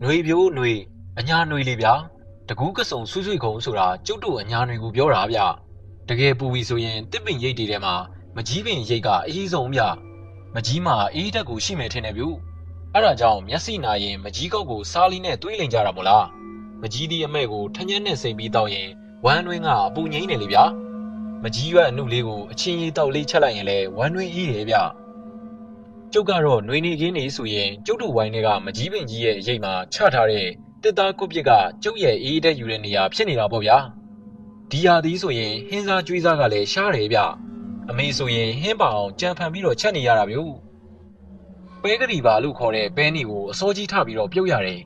ຫນွေပြိုးຫນွေအညာຫນွေလေဗျာတကူးကစုံဆွဆွခုံဆိုတာကျုပ်တို့အညာຫນွေကိုပြောတာဗျတကယ်ပူပြီဆိုရင်တစ်ပင်ရိတ်တွေထဲမှာမကြီးပင်ရိတ်ကအရေးဆုံးဗျမကြီးမှာအေးဓာတ်ကိုရှိမယ်ထင်တယ်ဗျအဲ့ဒါကြောင့်မျက်စိနာရင်မကြီးကောက်ကိုစားလီနဲ့တွေးလိမ်ကြတာမို့လားမကြီးဒီအမဲကိုထညက်နဲ့စိမ်ပြီးတောက်ရင်ဝမ်းတွင်းကအပူငိမ့်တယ်လေဗျာမကြီးရွက်အနုလေးကိုအချင်းကြီးတောက်လေးချက်လိုက်ရင်လည်းဝမ်းတွင်းအေးတယ်ဗျကျုပ်ကတော့ຫນွေနေခင်းနေဆိုရင်ကျုပ်တို့ဝိုင်းတွေကမကြီးပင်ကြီးရဲ့ရိတ်မှာချထားတဲ့တစ်သားကုတ်ပစ်ကကျုပ်ရဲ့အေးတဲ့ယူတဲ့နေရာဖြစ်နေတာပေါ့ဗျာဒီဟာသည်ဆိုရင်ဟင်းစားကျွေးစားကလည်းရှားတယ်ဗျအမေဆိုရင်ဟင်းပါအောင်ကြံဖန်ပြီးတော့ချက်နေရတာဗျပဲကလေးပါလို့ခေါ်တဲ့ပဲနီကိုအစောကြီးထပြီးတော့ပြုတ်ရတယ်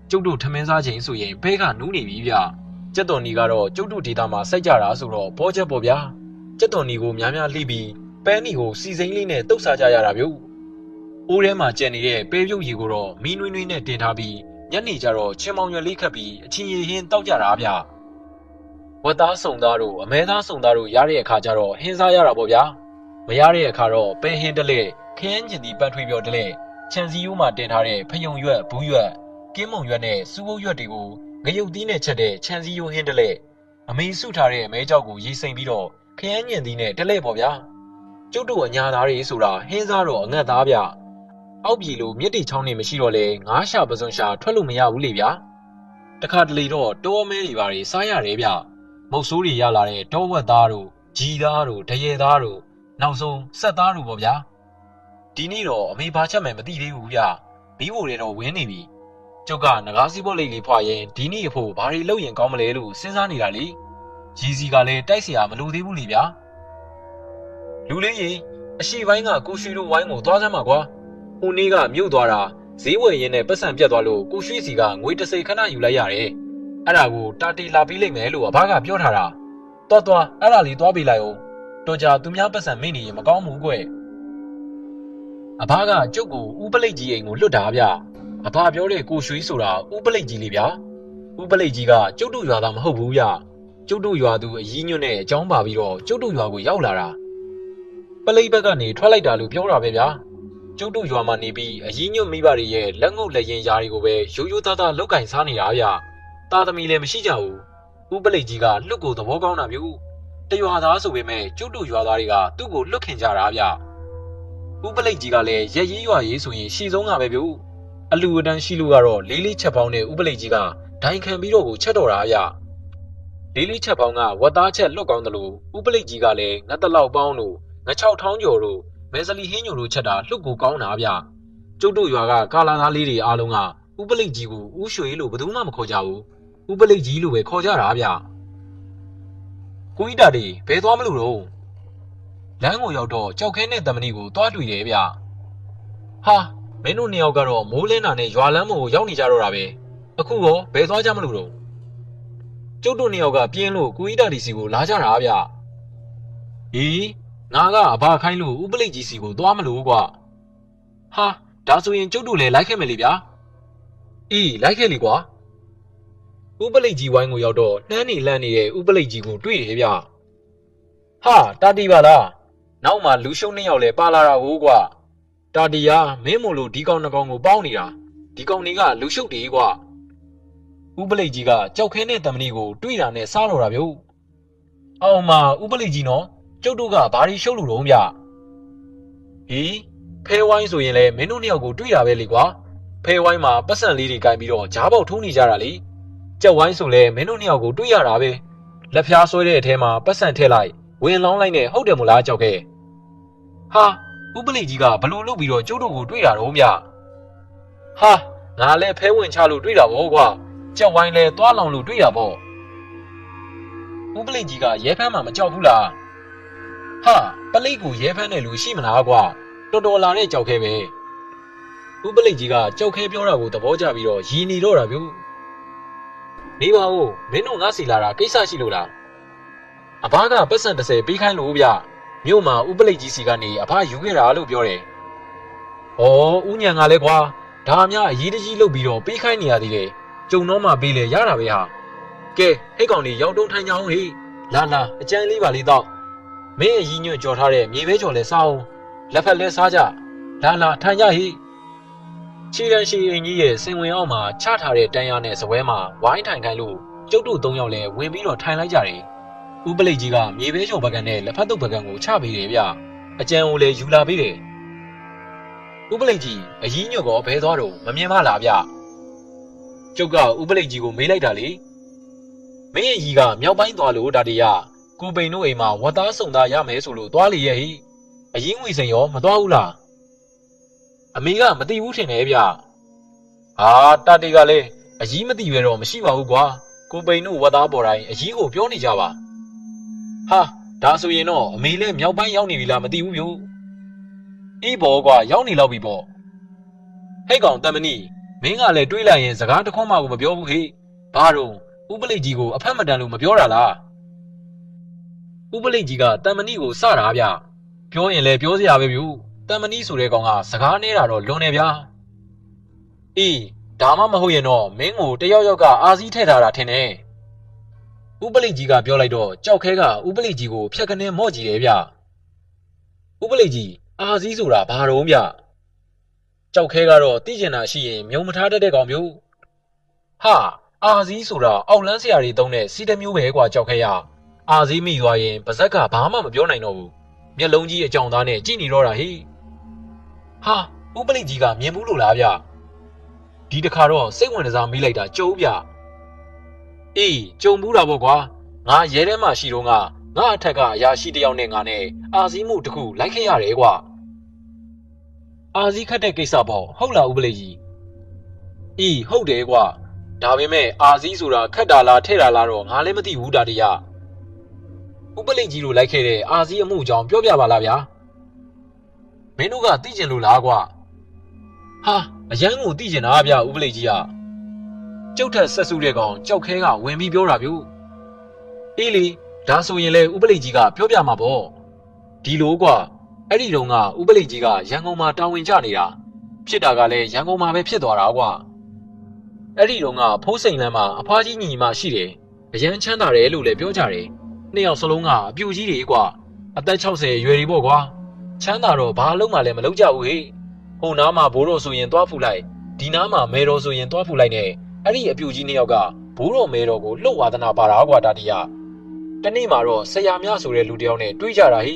ကျုပ်တို့ထမင်းစားချိန်ဆိုရင်ပဲကနူးနေပြီဗျကြက်တော်နီကတော့ကျုပ်တို့ဒေတာမှာစိုက်ကြတာဆိုတော့ဘောချက်ပေါ့ဗျာကြက်တော်နီကိုများများလှိပြီးပဲနီကိုစီစိမ့်လေးနဲ့တုပ်စားကြရတာဗျအိုးထဲမှာကျန်နေတဲ့ပဲပြုတ်ရီကိုတော့မီးနွေးနွေးနဲ့တင်ထားပြီးညနေကျတော့ချင်းမောင်ရွက်လေးခတ်ပြီးအချင်းရီဟင်းတောက်ကြတာဗျဝတ်သားစုံသားတို့အမဲသားစုံသားတို့ရတဲ့အခါကျတော့ဟင်းစားရတာပေါ့ဗျာမရတဲ့အခါတော့ပဲဟင်းတလဲခရမ်းကျင်တီပတ်ထွေးပြောတလဲခြံစည်းရိုးမှာတင်ထားတဲ့ဖယုံရွက်ဘူးရွက်ကင်းမုံရွက်နဲ့စူးဘုတ်ရွက်တွေကိုငရုတ်သီးနဲ့ချက်တဲ့ခြံစည်းရိုးဟင်းတလဲအမေစုထားတဲ့မဲကြောက်ကိုရေးစိမ့်ပြီးတော့ခရမ်းကျင်တီနဲ့တလဲပေါ့ဗျာကျုပ်တို့အညာသားတွေဆိုတာဟင်းစားတော့အငတ်သားဗျအောက်ပြည်လိုမြစ်တီချောင်းနေမရှိတော့လေငါးရှာပစွန်ရှာထွက်လို့မရဘူးလေဗျာတခါတလေတော့တောမဲတွေပါတွေစားရတယ်ဗျမုတ်ဆိုးတွေရလာတဲ့တောဝက်သားတို့ကြီးသားတို့ဒရဲသားတို့နောက်ဆုံးဆက်သားတို့ပေါ့ဗျာဒီနေ့တော့အမေဘာချက်မှမသိသေးဘူးဗျမီးဖိုတွေတော့ဝင်းနေပြီကျုပ်ကငကားစီးဖို့လိတ်လေးဖွာရင်ဒီနေ့အဖို့ဘာတွေလုပ်ရင်ကောင်းမလဲလို့စဉ်းစားနေတာလေရီစီကလည်းတိုက်เสียမလိုသေးဘူးလေဗျာလူလေးကြီးအရှိပိုင်းကကိုရွှေတို့ဝိုင်းကိုသွားစမ်းပါကွာဟိုနေ့ကမြုပ်သွားတာဈေးဝယ်ရင်းနဲ့ပတ်စံပြတ်သွားလို့ကိုရွှေစီကငွေတစ်စိခဏယူလိုက်ရတယ်အဲ့ဒါကိုတာတီလာပေးလိုက်မယ်လို့အဘကပြောထားတာသွားအဲ့ဒါလေးသွားပေးလိုက်အောင်တော်ကြသူများပတ်စံမိနေရင်မကောင်းဘူးကွအဘကကျုပ်ကိုဥပလိတ်ကြီးအိမ်ကိုလွတ်တာဗျအဘပြောတဲ့ကိုရွှေဆိုတာဥပလိတ်ကြီးလေးဗျာဥပလိတ်ကြီးကကျုပ်တို့ရွာသားမဟုတ်ဘူးဗျကျုပ်တို့ရွာသူအကြီးညွတ်နဲ့အကြောင်းပါပြီးတော့ကျုပ်တို့ရွာကိုရောက်လာတာပလိတ်ဘက်ကနေထွက်လိုက်တာလို့ပြောတာပဲဗျာကျုပ်တို့ရွာမှာနေပြီးအကြီးညွတ်မိဘတွေရဲ့လက်ငုပ်လက်ရင်ယားတွေကိုပဲရိုးရိုးသားသားလောက်ကင်စားနေတာဗျတာသမီလည်းမရှိကြဘူးဥပလိတ်ကြီးကလွတ်ကိုသဘောကောင်းတာမျိုးတရွာသားဆိုပေမဲ့ကျုပ်တို့ရွာသားတွေကသူ့ကိုလွတ်ခင်ကြတာဗျဥပလိတ်ကြီးကလည်းရက်ရေးရွာရေးဆိုရင်ရှီဆုံးကပဲဗျအလူအတန်းရှိလို့ကတော့လေးလေးချက်ပေါင်းနဲ့ဥပလိတ်ကြီးကဒိုင်ခံပြီးတော့ကိုချက်တော်တာဗျလေးလေးချက်ပေါင်းကဝတ်သားချက်လွတ်ကောင်းတယ်လို့ဥပလိတ်ကြီးကလည်းငတ်တလောက်ပေါင်းလို့ငချောက်ထောင်းကျော်တို့မဲစလီဟင်းညိုတို့ချက်တာလှုပ်ကိုကောင်းတာဗျကျုပ်တို့ရွာကကာလာသားလေးတွေအားလုံးကဥပလိတ်ကြီးကိုဥရွှေလို့ဘယ်သူမှမခေါ်ကြဘူးဥပလိတ်ကြီးလို့ပဲခေါ်ကြတာဗျကိုကြီးတာတွေဘယ်သွားမလို့တော့လမ်းကိုရောက်တော့ကြောက်ခဲနဲ့တမဏီကိုတွားတွေ့တယ်ဗျဟာမင်းတို့နှစ်ယောက်ကတော့မိုးလင်းတာနဲ့ရွာလမ်းမို့ရောက်နေကြတော့တာပဲအခုရောဘယ်သွားကြမလို့တော့ကျုပ်တို့နှစ်ယောက်ကပြင်းလို့ကိုကြီးတာဒီစီကိုလာကြတာဗျဟီးငါကအဘခိုင်းလို့ဥပလိတ်ကြီးစီကိုသွားမလို့ကွာဟာဒါဆိုရင်ကျုပ်တို့လည်းလိုက်ခဲ့မယ်လေဗျာအေးလိုက်ခဲ့လေကွာဥပလိတ်ကြီးဝိုင်းကိုရောက်တော့နှမ်းနေလန့်နေတဲ့ဥပလိတ်ကြီးကိုတွေ့တယ်ဗျဟာတာတီပါလားနောက်မှလူရှုံးနှစ်ယောက်လည်းပါလာတာဟုတ်ကွာတာတီယာမင်းမို့လို့ဒီကောင်နှစ်ကောင်ကိုပေါင်းနေတာဒီကောင်တွေကလူရှုပ်တွေကွာဥပလိတ်ကြီးကကြောက်ခဲတဲ့တမဏီကိုတွေ့တာနဲ့စားတော့တာဗျအောင်မဥပလိတ်ကြီးနော်ကျုပ်တို့ကဘာတွေရှုပ်လို့တော့ဗျဟီးဖဲဝိုင်းဆိုရင်လည်းမင်းတို့နှစ်ယောက်ကိုတွေ့တာပဲလေကွာဖဲဝိုင်းမှာပတ်စံလေးတွေကင်ပြီးတော့ဂျားပေါက်ထိုးနေကြတာလေကြောက်ဝိုင်းဆိုလဲမင်းတို့နှစ်ယောက်ကိုတွေ့ရတာပဲလက်ဖျားဆွဲတဲ့အထဲမှာပတ်စံထည့်လိုက်ဝင်လောင်းလိုက်နဲ့ဟုတ်တယ်မို့လားကြောက်ခဲဟာဥပလိတ်ကြီးကဘလို့လုပ်ပြီးတော့ကျုပ်တို့ကိုတွေ့တာတော့ဗျဟာငါလည်းဖဲဝင်ချလို့တွေ့တာပေါ့ကွာကြောက်ဝိုင်းလဲသွားလောင်လို့တွေ့တာပေါ့ဥပလိတ်ကြီးကရဲဖမ်းမှမကြောက်ဘူးလားဟာပလိတ်ကိုရဲဖမ်းတယ်လို့ရှိမလားကွာတော်တော်လာတဲ့ကြောက်ခဲပဲဥပလိတ်ကြီးကကြောက်ခဲပြောတာကိုသဘောကျပြီးတော့ရည်နေတော့တာဗျနေပါဦးမင်းတို့ငါစီလာတာကိစ္စရှိလို့လားအဘကပတ်စံ30ပေးခိုင်းလို့ဗျမြို့မှာဥပလိတ်ကြီးစီကနေအဘယူခဲ့တာလို့ပြောတယ်ဩဦးညံကလည်းကွာဒါအများအရေးတကြီးလုပ်ပြီးတော့ပေးခိုင်းနေရသေးတယ်ကျုံတော့မှပေးလေရတာပဲဟာကဲဟိတ်ကောင်လေးရောက်တုံးထိုင်ကြအောင်ဟေးလာအကျန်းလေးပါလေးတော့မင်းအကြီးညွန့်ကြော်ထားတဲ့မြေပဲကြော်လဲစားအောင်လက်ဖက်လဲစားကြလာထိုင်ကြဟိ ခြေတန်းရှိအင်ကြီးရဲ့စင်ဝင်အောက်မှာချထားတဲ့တန်းရနဲ့စပွဲမှာဝိုင်းထိုင်ခိုင်းလို့ကျုပ်တို့၃ယောက်လည်းဝင်ပြီးတော့ထိုင်လိုက်ကြတယ်။ဥပလိတ်ကြီးကမြေပဲချုံပကံနဲ့လက်ဖက်တုပ်ပကံကိုချပေးတယ်ဗျ။အကြံကိုလည်းယူလာပေးတယ်။ဥပလိတ်ကြီးအကြီးညွတ်ကောဘဲသွားတော့မမြင်မလားဗျ။ကျုပ်ကဥပလိတ်ကြီးကိုမေးလိုက်တာလေ။မင်းရဲ့ကြီးကမြောက်ပိုင်းသွားလို့ဒါတရကိုပိန်တို့အိမ်မှာဝတ်သားစုံသားရမယ်ဆိုလို့သွားလေရဲ့ဟိ။အရင်ငွေစိန်ရောမသွားဘူးလား။အမေကမသိဘူးထင်တယ်ဗျ။ဟာတာတီကလည်းအကြီးမသိပဲတော့မရှိပါဘူးကွာကိုပိန်တို့ဝတ်သားပေါ်တိုင်းအကြီးကိုပြောနေကြပါဟာဒါဆိုရင်တော့အမေလည်းမြောက်ပိုင်းရောက်နေပြီလားမသိဘူးဗျအေးဘောကွာရောက်နေလောက်ပြီပေါ့ဟဲ့ကောင်တမဏိမင်းကလည်းတွေးလိုက်ရင်စကားတစ်ခွန်းမှကိုမပြောဘူးဟေ့ဘာတော့ဥပလိတ်ကြီးကိုအဖက်မတန်လို့မပြောတာလားဥပလိတ်ကြီးကတမဏိကိုစတာဗျပြောရင်လည်းပြောစရာပဲဗျတမဏိဆိုတဲ့ကောင်ကစကားနေတာတော့လွန်နေဗျာအေးဒါမှမဟုတ်ရင်တော့မင်းကိုတယောက်ယောက်ကအာစည်းထည့်ထားတာထင်တယ်။ဥပလိတ်ကြီးကပြောလိုက်တော့ကြောက်ခဲကဥပလိတ်ကြီးကိုဖြတ်ကနေမော့ကြည့်တယ်ဗျ။ဥပလိတ်ကြီးအာစည်းဆိုတာဘာတော့ဗျ။ကြောက်ခဲကတော့သိကျင်တာရှိရင်မြုံမထားတတ်တဲ့ကောင်မျိုး။ဟာအာစည်းဆိုတာအောက်လန်းဆရာတွေတုံးတဲ့စီးတမျိုးပဲကွာကြောက်ခဲရ။အာစည်းမိသွားရင်ပါဇက်ကဘာမှမပြောနိုင်တော့ဘူး။မျက်လုံးကြီးအကြောင်သားနဲ့ကြည့်နေတော့တာဟိ။ဟာဥပလိတ်ကြီးကမြင်ဘူးလို့လားဗျ။ဒီတခါတော့စိတ်ဝင်စားမေးလိုက်တာကြုံဗျအေးကြုံဘူးတာပေါ့ကွာငါရဲထဲမှာရှိတော့ငါအထက်ကအရာရှိတယောက်နဲ့ငါနဲ့အာစည်းမှုတစ်ခုလိုက်ခဲ့ရတယ်ကွာအာစည်းခတ်တဲ့ကိစ္စပေါ့ဟုတ်လားဥပလိကြီးအေးဟုတ်တယ်ကွာဒါပေမဲ့အာစည်းဆိုတာခတ်တာလားထဲ့တာလားတော့ငါလည်းမသိဘူးဒါတရဥပလိကြီးတို့လိုက်ခဲ့တဲ့အာစည်းအမှုအကြောင်းပြောပြပါလားဗျာမင်းတို့ကသိကျင်လို့လားကွာဟာအရန်ကိုသိကျင်တာဗျဥပလိကြီးကကျုပ်ထက်ဆက်စုတဲ့ကောင်ကြောက်ခဲကဝင်ပြီးပြောတာဗျအေးလေဒါဆိုရင်လေဥပလိကြီးကပြောပြမှာပေါ့ဒီလိုကွာအဲ့ဒီတုန်းကဥပလိကြီးကရန်ကုန်မှာတာဝန်ကျနေတာဖြစ်တာကလည်းရန်ကုန်မှာပဲဖြစ်သွားတာကွာအဲ့ဒီတုန်းကဖိုးစိန်လမ်းမှာအဖွားကြီးညီမရှိတယ်အရန်ချမ်းသာတယ်လို့လည်းပြောကြတယ်နှစ်ယောက်စလုံးကအပြူကြီးတွေကွာအသက်60ရွယ်တွေပေါ့ကွာချမ်းသာတော့ဘာလုံးမှလည်းမလုပ်ကြဘူးဟေ့ဟိုနားမှာဘိုးတော်ဆိုရင်သွားဖူလိုက်ဒီနားမှာမဲတော်ဆိုရင်သွားဖူလိုက်နဲ့အဲ့ဒီအပြူကြီးနှစ်ယောက်ကဘိုးတော်မဲတော်ကိုလှုပ်ဝါဒနာပါတာကွာဒါတရတနေ့မှာတော့ဆရာမြဆိုတဲ့လူတယောက်နဲ့တွေ့ကြတာဟိ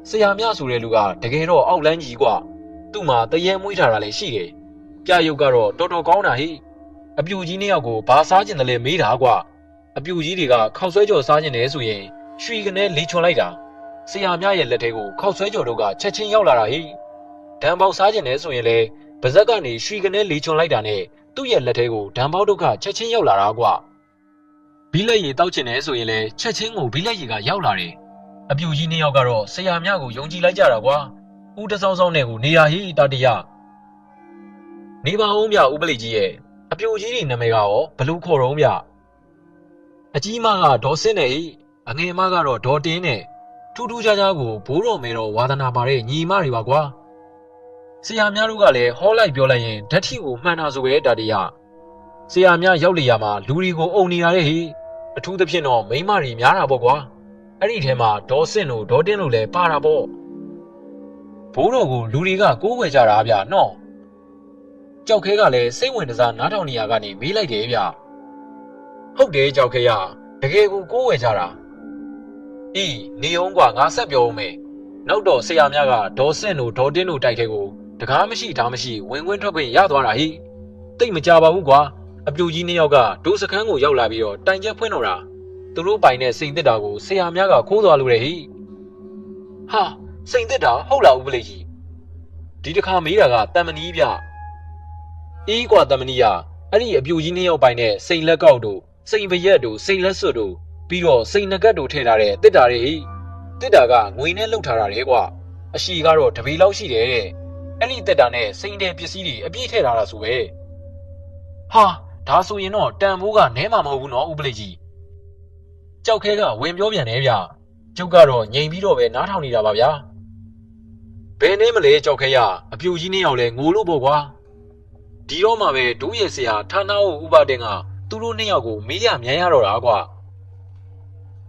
ဆရာမြဆိုတဲ့လူကတကယ်တော့အောက်လန်းကြီးကွာသူ့မှာတရေမွေးထားတာလည်းရှိတယ်ပြရုပ်ကတော့တော်တော်ကောင်းတာဟိအပြူကြီးနှစ်ယောက်ကိုဘာစားကျင်တယ်လဲမေးတာကွာအပြူကြီးတွေကခောက်ဆွဲကြော်စားကျင်တယ်ဆိုရင်ရွှေကနေလေချွန်လိုက်တာဆရာမြရဲ့လက်ထဲကိုခောက်ဆွဲကြော်တို့ကချက်ချင်းရောက်လာတာဟိဒံပေါက်စားကျင်တယ်ဆိုရင်လေဗဇက်ကနေရွှေကနေလေချွန်လိုက်တာနဲ့သူ့ရဲ့လက်ထဲကိုဒံပေါက်တို့ကချက်ချင်းရောက်လာတာကွာဘီလက်ရည်တောက်ကျင်တယ်ဆိုရင်လေချက်ချင်းကိုဘီလက်ရည်ကရောက်လာတယ်အပြူကြီးနှစ်ယောက်ကတော့ဆရာမြကိုယုံကြည်လိုက်ကြတာကွာဦးတစောင်းစောင်းနဲ့ကိုနေရာဟိတာတရနေပါဦးမြဥပလိကြီးရဲ့အပြူကြီးတွေနာမည်ကရောဘလူးခေါ်တော့မြအကြီးမကဒေါ်စင်းနဲ့အငယ်မကတော့ဒေါ်တင်းနဲ့ထူးထူးခြားခြားကိုဘိုးတော်မဲတော်ဝါသနာပါတဲ့ညီမတွေပါကွာဆရာများတို့ကလည်းဟောလိုက်ပြောလိုက်ရင်ဓာတ်ထီကိုမှန်တာဆိုပဲတာတရဆရာများရောက်လေရမှာလူတွေကိုအုံနေရတဲ့ဟိအထူးသဖြင့်တော့မိန်းမတွေများတာပေါ့ကွာအဲ့ဒီထဲမှာဒေါ်စင့်တို့ဒေါ်တင်းတို့လည်းပါတာပေါ့ဘိုးတော်ကိုလူတွေကကိုးဝယ်ကြတာဗျနော်ကြောက်ခဲကလည်းစိတ်ဝင်စားနားထောင်နေရကနေမေးလိုက်တယ်ဗျဟုတ်တယ်ကြောက်ခဲရတကယ်ကိုးဝယ်ကြတာအေးနေအောင်ကွာငါဆက်ပြောဦးမယ်နောက်တော့ဆရာများကဒေါ်စင့်တို့ဒေါ်တင်းတို့တိုက်ထဲကိုတကားမရှိဒါမရှိဝင်ခွင့်ထွက်ခွင့်ရသွားတာဟိတိတ်မကြပါဘူးကွာအပြူကြီးနှစ်ယောက်ကဒိုးစခန်းကိုရောက်လာပြီးတော့တိုင်ချက်ဖွင့်တော့တာသူတို့ပိုင်တဲ့စိန်သစ်တာကိုဆရာများကခိုးသွားလို့တဲ့ဟိဟာစိန်သစ်တာဟုတ်လားဥပလိကြီးဒီတစ်ခါမေးတာကတမဏီဗျအေးကွာတမဏီရအဲ့ဒီအပြူကြီးနှစ်ယောက်ပိုင်တဲ့စိန်လက်ကောက်တို့စိန်ပရက်တို့စိန်လက်စွပ်တို့ပြီးတော့စိန်နဂတ်တို့ထည့်ထားတဲ့တစ်တာတွေဟိတစ်တာကငွေနဲ့လှုပ်ထားတာလေကွာအရှိကတော့တပေလောက်ရှိတယ်တဲ့အဲ့ဒီတစ်တာနဲ့စိန်တဲ့ပစ္စည်းတွေအပြည့်ထည့်ထားတာဆိုပဲဟာဒါဆိုရင်တော့တန်ဖိုးကနဲမှာမဟုတ်ဘူးနော်ဥပလိကြီးကြောက်ခဲကဝင်ပြောပြန်တယ်ဗျကျုပ်ကတော့ငြိမ်ပြီးတော့ပဲနားထောင်နေတာပါဗျာဘယ်နဲ့မလဲကြောက်ခဲရအပြူကြီးနှစ်ယောက်လဲငိုလို့ပေါ့ကွာဒီတော့မှပဲဒိုးရဲ့ဆရာဌာနအုပ်ဥပဒေကသူတို့နှစ်ယောက်ကိုမေးရမြန်ရတော့တာကွာ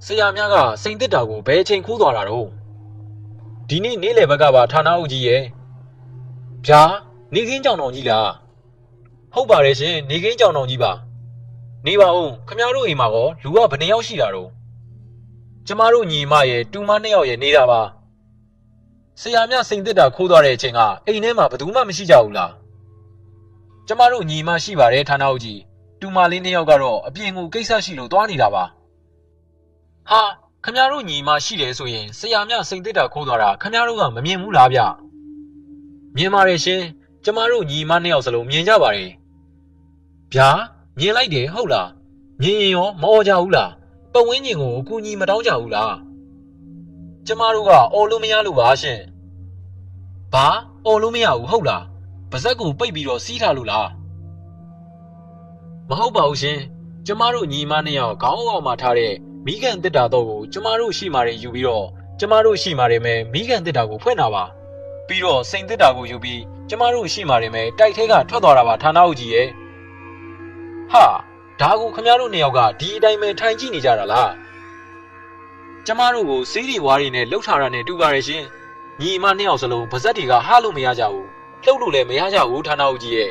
ဆရာများကစိန်တစ်တာကိုဘယ်အချိန်ခိုးသွားတာတော့ဒီနေ့နေ့လယ်ဘက်ကပါဌာနအုပ်ကြီးရဲ့ဗျာ နေခင်းကြောင်တော်ကြီးလားဟုတ်ပါတယ်ရှင်နေခင်းကြောင်တော်ကြီးပါနေပါဦးခမတို့အိမ်မှာကောလူကဘယ်နှယောက်ရှိတာတော့ကျမတို့ညီမရဲ့တူမ2ယောက်ရဲ့နေတာပါဆရာမြစိန်တစ်တာခိုးသွားတဲ့အချိန်ကအိမ်ထဲမှာဘယ်သူမှမရှိကြဘူးလားကျမတို့ညီမရှိပါတယ်ဌာနအုပ်ကြီးတူမလေး2ယောက်ကတော့အပြင်ကိုကိစ္စရှိလို့သွားနေတာပါဟာခမတို့ညီမရှိတယ်ဆိုရင်ဆရာမြစိန်တစ်တာခိုးသွားတာခမတို့ကမမြင်ဘူးလားဗျမြင်ပါတယ်ရှင်ကျမတို့ညီမ2ယောက်စလုံးမြင်ကြပါတယ်ဗျာမြင်လိုက်တယ်ဟုတ်လားမြင်ရင်ရောမအော်ကြဘူးလားပတ်ဝန်းကျင်ကိုအကူအညီမတောင်းကြဘူးလားကျမတို့ကအော်လို့မရလို့ပါရှင်ဘာအော်လို့မရဘူးဟုတ်လားပါဇက်ကိုပိတ်ပြီးတော့စီးထားလို့လားမဟုတ်ပါဘူးရှင်ကျမတို့ညီမ2ယောက်ခေါင်းအောင်မှာထားတဲ့မိကန်တစ်တာတော့ကိုကျမတို့ရှိမာတွေယူပြီးတော့ကျမတို့ရှိမာတွေမဲ့မိကန်တစ်တာကိုဖွင့်တာပါပြီးတော့စိန်တစ်တာကိုယူပြီးကျမတို့ရှိမာတွေမဲ့တိုက်ထဲကထွက်သွားတာပါဌာနအုပ်ကြီးရဲ့ဟာဒါကိုခမတို့2ယောက်ကဒီအတိုင်းပဲထိုင်ကြည့်နေကြတာလားကျမတို့ကိုစီးရီဝါးတွေနဲ့လှုပ်ထားတာနဲ့တူပါရဲ့ရှင်ညီမ2ယောက်စလုံးပါဇက်တွေကဟားလို့မရကြဘူးလှုပ်လို့လည်းမရကြဘူးဌာနအုပ်ကြီးရဲ့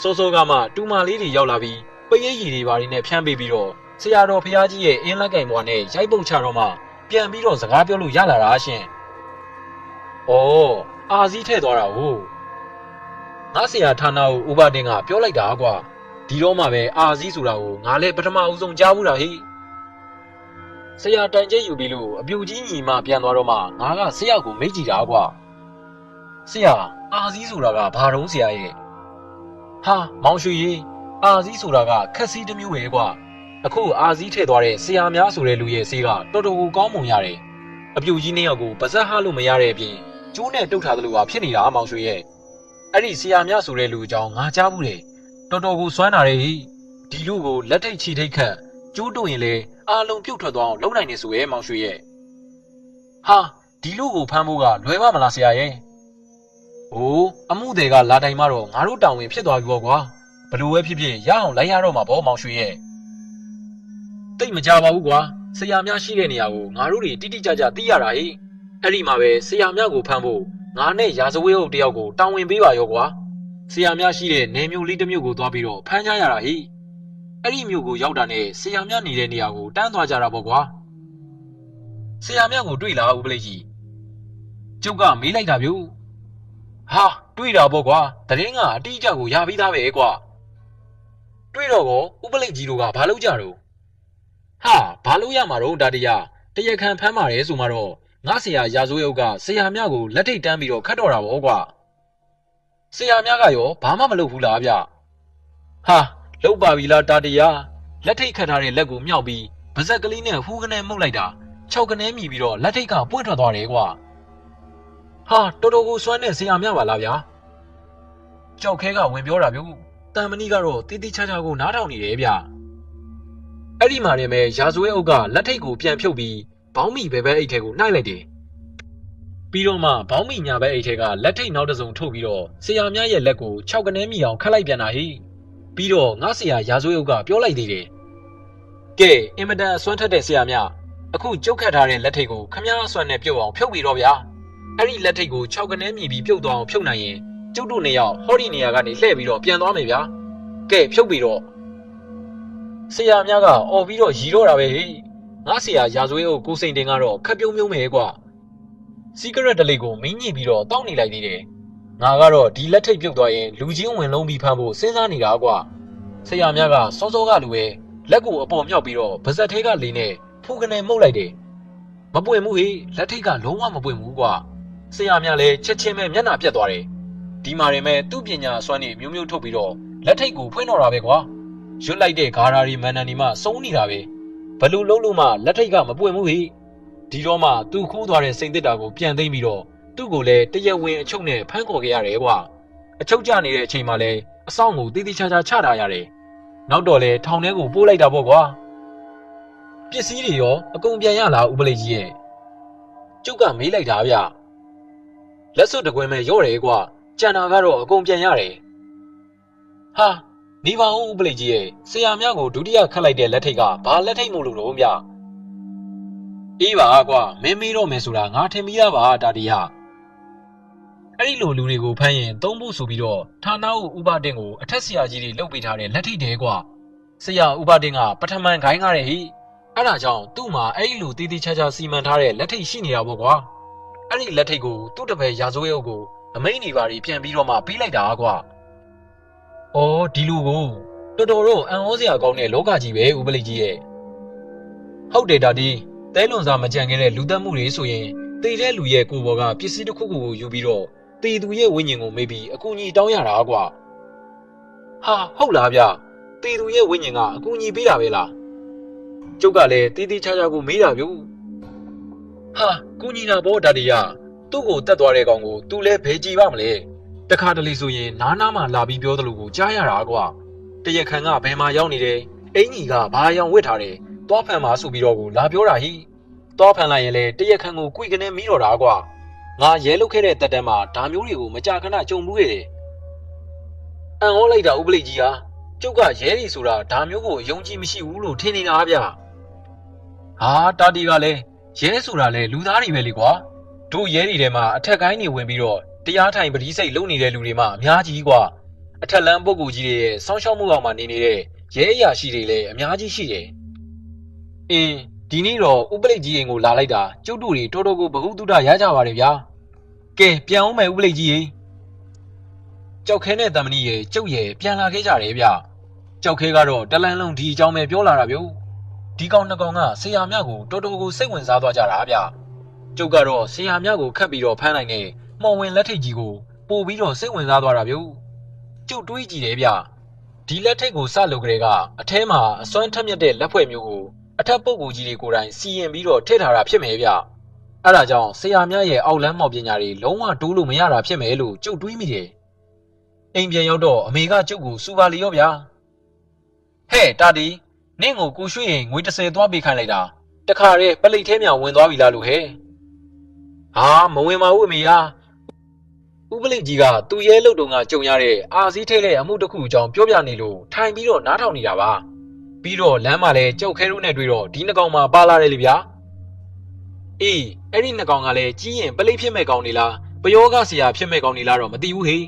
စောစောကမှတူမလေးတွေရောက်လာပြီးပရိတ်ရည်တွေဘာတွေနဲ့ဖြန်းပေးပြီးတော့ဆရာတော်ဖျားကြီးရဲ့အင်းလက်ကင်ဘွားနဲ့ရိုက်ပုတ်ချတော့မှပြန်ပြီးတော့စကားပြောလို့ရလာတာရှင်။အော်အာစည်းထည့်သွားတာဟုတ်။ငါဆရာဌာနကိုဥပဒေကပြောလိုက်တာကွာ။ဒီတော့မှပဲအာစည်းဆိုတာကိုငါလည်းပထမဦးဆုံးကြားဘူးတာဟိ။ဆရာတန်ကျဲယူပြီးလို့အပြူကြီးညီမပြန်သွားတော့မှငါကဆရာကိုမေးကြည့်တာကွာ။ဆရာအာစည်းဆိုတာကဘာတုံးဆရာရဲ့။ဟာမောင်ရွှေကြီးအာစည်းဆိုတာကခက်စီးတစ်မျိုးပဲကွာအခုအာစည်းထည့်သွားတဲ့ဆရာများဆိုတဲ့လူရဲ့ဆေးကတော်တော်ကိုကောင်းမွန်ရတယ်အပြူကြီး2ယောက်ကိုပါဇက်ဟလို့မရတဲ့အပြင်ကျိုးနဲ့တုတ်ထားသလိုပါဖြစ်နေတာမောင်ရွှေရဲ့အဲ့ဒီဆရာများဆိုတဲ့လူအကြောင်းငါကြားဘူးတယ်တော်တော်ကိုစွမ်းတာတယ်ဒီလူကိုလက်ထိတ်ချီထိတ်ခတ်ကျိုးတို့ရင်လေအာလုံးပြုတ်ထွက်သွားအောင်လုပ်နိုင်နေဆိုရဲ့မောင်ရွှေရဲ့ဟာဒီလူကိုဖမ်းဖို့ကလွယ်ပါမလားဆရာရဲ့ဟိုးအမှုတွေကလာတိုင်မှတော့ငါတို့တောင်းဝင်ဖြစ်သွားပြီပေါ့ကွာဘလို့ပဲဖြစ်ဖြစ်ရအောင်လိုက်ရတော့မှာပေါ့မောင်ရွှေရဲ့တိတ်မကြပါဘူးကွာဆရာများရှိတဲ့နေရာကိုငါတို့တွေတိတိကျကျသိရတာဟိအဲ့ဒီမှာပဲဆရာများကိုဖမ်းဖို့ငါနဲ့ရာဇဝဲဟုတ်တယောက်ကိုတောင်းဝင်ပေးပါရောကွာဆရာများရှိတဲ့နေမျိုးလေးတစ်မျိုးကိုသွားပြီးတော့ဖမ်းကြရတာဟိအဲ့ဒီမျိုးကိုရောက်တာနဲ့ဆရာများနေတဲ့နေရာကိုတန်းသွားကြတာပေါ့ကွာဆရာများကိုတွေ့လားဦးပလိတ်ကြီးကျုပ်ကမေးလိုက်တာဗျဟာတွေ့တာပေါ့ကွာတရင်ကအတိအကျကိုရပြီးသားပဲကွာတွေ့တော့ကောဥပလိတ်ကြီးတို့ကဘာလုပ်ကြတော့ဟာဘာလို့ရမှာတော့ဒါတရားခံဖမ်းပါတယ်ဆိုမှတော့ငါဆရာရာဇဝဲအုပ်ကဆရာမြကိုလက်ထိတ်တန်းပြီးတော့ခတ်တော့တာပေါ့ကွာဆရာမြကရောဘာမှမလုပ်ဘူးလားဗျဟာလုတ်ပါပြီလားတာတရားလက်ထိတ်ခတ်ထားတဲ့လက်ကိုမြောက်ပြီးပါဇက်ကလေးနဲ့ဟူးကနေမှုတ်လိုက်တာ6ကနေမြည်ပြီးတော့လက်ထိတ်ကပွင့်ထွက်သွားတယ်ကွာဟာတော်တော်ကိုစွမ်းတဲ့ဆရာမြပါလားဗျာကြောက်ခဲကဝင်ပြောတာဗျတန်မဏိကတော့တီးတီးချာချာကိုနားထောင်နေတယ်ဗျအဲ့ဒီမှာနေမဲ့ရာဇဝဲအုပ်ကလက်ထိတ်ကိုပြန်ဖြုတ်ပြီးဘောင်းမီဘဲဘဲအိတ်ထဲကိုနှိုက်လိုက်တယ်ပြီးတော့မှဘောင်းမီညာဘဲအိတ်ထဲကလက်ထိတ်နောက်တစ်စုံထုတ်ပြီးတော့ဆရာမြရဲ့လက်ကို6ကနေမြည်အောင်ခတ်လိုက်ပြန်တာဟိပြီးတော့ငါဆရာရာဇဝဲအုပ်ကပြောလိုက်သေးတယ်ကဲအင်မတန်ဆွမ်းထက်တဲ့ဆရာမြအခုကြုတ်ခတ်ထားတဲ့လက်ထိတ်ကိုခမားဆွမ်းနဲ့ပြုတ်အောင်ဖြုတ်ပြီးတော့ဗျာအဲ့ဒီလက်ထိတ်ကို6ကနေမြည်ပြီးပြုတ်သွားအောင်ဖြုတ်နိုင်ရင်ကျုပ်တို့2ယောက်ဟောဒီနေရာကနေလှည့်ပြီးတော့ပြန်သွားမယ်ဗျာကဲဖြုတ်ပြီးတော့ဆရာများကအော်ပြီးတော့ရီတော့တာပဲဟိငါဆရာရာဇဝဲအုပ်ကိုစိန်တင်ကတော့ခက်ပြုံးမြုံးမယ်ကွာစီကရက်တလေးကိုမင်းညှိပြီးတော့တောက်နေလိုက်သေးတယ်ငါကတော့ဒီလက်ထိတ်ပြုတ်သွားရင်လူချင်းဝင်လုံးပြီးဖမ်းဖို့စဉ်းစားနေတာကွာဆရာများကစောစောကလူပဲလက်ကိုအပေါ်မြောက်ပြီးတော့ဗဇက်ထဲကလေးနဲ့ဖူကနေမှုတ်လိုက်တယ်မပွင့်ဘူးဟိလက်ထိတ်ကလုံးဝမပွင့်ဘူးကွာဆရာများလည်းချက်ချင်းပဲမျက်နှာပြတ်သွားတယ်ဒီမှာရင်မဲ့သူ့ပညာစွမ်းနေမျိုးမျိုးထုတ်ပြီးတော့လက်ထိတ်ကိုဖွင့်တော့တာပဲကွာရွတ်လိုက်တဲ့ဂါရာဒီမန်နန်ဒီမှစုံနေတာပဲဘလူလုံးလို့မှလက်ထိတ်ကမပွင့်ဘူးဟိဒီတော့မှသူခိုးသွားတဲ့စိန်တစ်တာကိုပြန်သိမ်းပြီးတော့သူ့ကိုလည်းတရက်ဝင်အချုပ်နဲ့ဖမ်းခေါ်ခဲ့ရတယ်ကွာအချုပ်ကျနေတဲ့အချိန်မှလည်းအဆောင်ကိုတေးသေးချာချာချထားရတယ်နောက်တော့လေထောင်ထဲကိုပို့လိုက်တာပေါ့ကွာပစ္စည်းတွေရောအကုန်ပြန်ရလားဥပလိတ်ကြီးရဲ့ကျုပ်ကမေးလိုက်တာဗျလက်စွပ်တကွင်းမဲ့ရော့တယ်ကွာကျန်တာကတော့အကုန်ပြန်ရတယ်ဟာနေပါဦးဥပလိတ်ကြီးရဲ့ဆရာများကိုဒုတိယခတ်လိုက်တဲ့လက်ထိတ်ကဘာလက်ထိတ်မို့လို့တော့ဗျအေးပါကွာမင်းမေးတော့မယ်ဆိုတာငါထင်မိရပါတာတရား အဲ့ဒီလိုလူတွေကိုဖမ်းရင်သုံးဖို့ဆိုပြီးတော့ဌာနဦးဥပတင်ကိုအထက်ဆရာကြီးတွေလုပ်ပေးထားတဲ့လက်ထိတ်တဲကွာဆရာဥပတင်ကပထမန်ခိုင်းကားတဲ့ဟိအဲ့ဒါကြောင့်သူ့မှာအဲ့ဒီလိုတည်တည်ချာချာစီမံထားတဲ့လက်ထိတ်ရှိနေတာပေါ့ကွာအဲ့ဒီလက်ထိတ်ကိုသူ့တပည့်ရာဇဝဲအုပ်ကိုအမိန်နေပါပြီးပြန်ပြီးတော့မှပေးလိုက်တာကွာ။အော်ဒီလူကိုတော်တော်တော့အံ့ဩစရာကောင်းတဲ့လောကကြီးပဲဥပလိကြီးရဲ့ဟုတ်တယ်ဒါဒီတဲလွန်စာမကြံခဲ့တဲ့လူသက်မှုတွေဆိုရင်တေတဲ့လူရဲ့ကိုယ်ပေါ်ကပစ္စည်းတစ်ခုခုကိုယူပြီးတော့တေသူရဲ့ဝိညာဉ်ကိုမေးပြီးအကူအညီတောင်းရတာကွာဟာဟုတ်လားဗျတေသူရဲ့ဝိညာဉ်ကအကူအညီပေးတာပဲလားကျုပ်ကလည်းတေးသေးချာချာကိုမေးတာဗျဟာကူညီတာပေါ့ဒါဒီရသူ့ကိုတက်သွားတဲ့ကောင်ကိုသူလည်းဘယ်ကြည်ပါမလဲတခါတလေဆိုရင်နားမှလာပြီးပြောသလိုကိုကြားရတာကွာတရက်ခန်ကဘယ်မှာရောက်နေတယ်အင်ကြီးကဘာရောင်ဝစ်ထားတယ်သွားဖန်မှာဆိုပြီးတော့ကိုလာပြောတာဟိသွားဖန်လိုက်ရင်လေတရက်ခန်ကိုကွိကနေမီးတော့တာကွာငါရဲလုတ်ခဲ့တဲ့တက်တန်းမှာဒါမျိုးတွေကိုမကြခဏကြုံမှုခဲ့တယ်အံ့ဩလိုက်တာဥပလိကြီးဟာကျုပ်ကရဲတွေဆိုတာဒါမျိုးကိုယုံကြည်မရှိဘူးလို့ထင်နေတာဗျဟာတာတီကလည်းရဲဆိုတာလေလူသားတွေပဲလေကွာတို့ရဲတွေထဲမှာအထက်ကိုင်းတွေဝင်ပြီးတော့တရားထိုင်ပတိစိတ်လုံနေတဲ့လူတွေမှအများကြီးကွာအထက်လမ်းပုဂ္ဂိုလ်ကြီးတွေရဲ့စောင်းရှောက်မှုအောက်မှာနေနေတဲ့ရဲအရာရှိတွေလည်းအများကြီးရှိတယ်အင်းဒီနေ့တော့ဥပလိကြီးအိမ်ကိုလာလိုက်တာကျုပ်တို့တွေတော်တော်ကိုဘဟုတုတရကြပါတယ်ဗျာကဲပြန်အောင်မယ်ဥပလိကြီးကြောက်ခဲနဲ့တမဏိရဲ့ကျုပ်ရဲ့ပြန်လာခဲ့ကြတယ်ဗျကြောက်ခဲကတော့တလန်းလုံးဒီအကြောင်းပဲပြောလာတာဗျဒီကောင်နှစ်ကောင်ကဆရာမြကိုတော်တော်ကိုစိတ်ဝင်စားသွားကြတာဗျကျုပ်ကတော့ဆရာမြကိုခတ်ပြီးတော့ဖမ်းနိုင်တဲ့မော်ဝင်လက်ထိတ်ကြီးကိုပို့ပြီးတော့စိတ်ဝင်စားသွားတာဗျကျုပ်တွေးကြည့်တယ်ဗျဒီလက်ထိတ်ကိုစလုပ်ကြတဲ့ကအထဲမှာအစွမ်းထက်မြက်တဲ့လက်ဖွဲ့မျိုးကိုအထက်ပုဂ္ဂိုလ်ကြီးတွေကိုယ်တိုင်စီရင်ပြီးတော့ထည့်ထားတာဖြစ်မယ်ဗျအဲ့ဒါကြောင့်ဆရာမြရဲ့အောက်လမ်းမော်ပညာတွေလုံးဝတိုးလို့မရတာဖြစ်မယ်လို့ကျုပ်တွေးမိတယ်အိမ်ပြန်ရောက်တော့အမေကကျုပ်ကိုစူပါလီရောဗျာဟဲ့တာဒီနင့်ကိုကိုရွှေရင်ငွေ30သွားပေးခိုင်းလိုက်တာတခါတည်းပလိတ်ထဲမြဝင်သွားပြီလားလို့ဟဲ့ဟာမဝင်ပါဘူးအမေဟာဥပလိတ်ကြီးကသူ့ရဲလုတ်တုံကကြုံရတဲ့အာစည်းထိတ်တဲ့အမှုတစ်ခုအကြောင်းပြောပြနေလို့ထိုင်ပြီးတော့နားထောင်နေတာပါပြီးတော့လမ်းမှာလည်းကြောက်ခဲတို့နဲ့တွေ့တော့ဒီနှစ်ကောင်မှပါလာတယ်လေဗျာအေးအဲ့ဒီနှစ်ကောင်ကလည်းကြီးရင်ပလိတ်ဖြစ်မဲ့ကောင်နေလားပယောဂဆရာဖြစ်မဲ့ကောင်နေလားတော့မသိဘူးဟေ့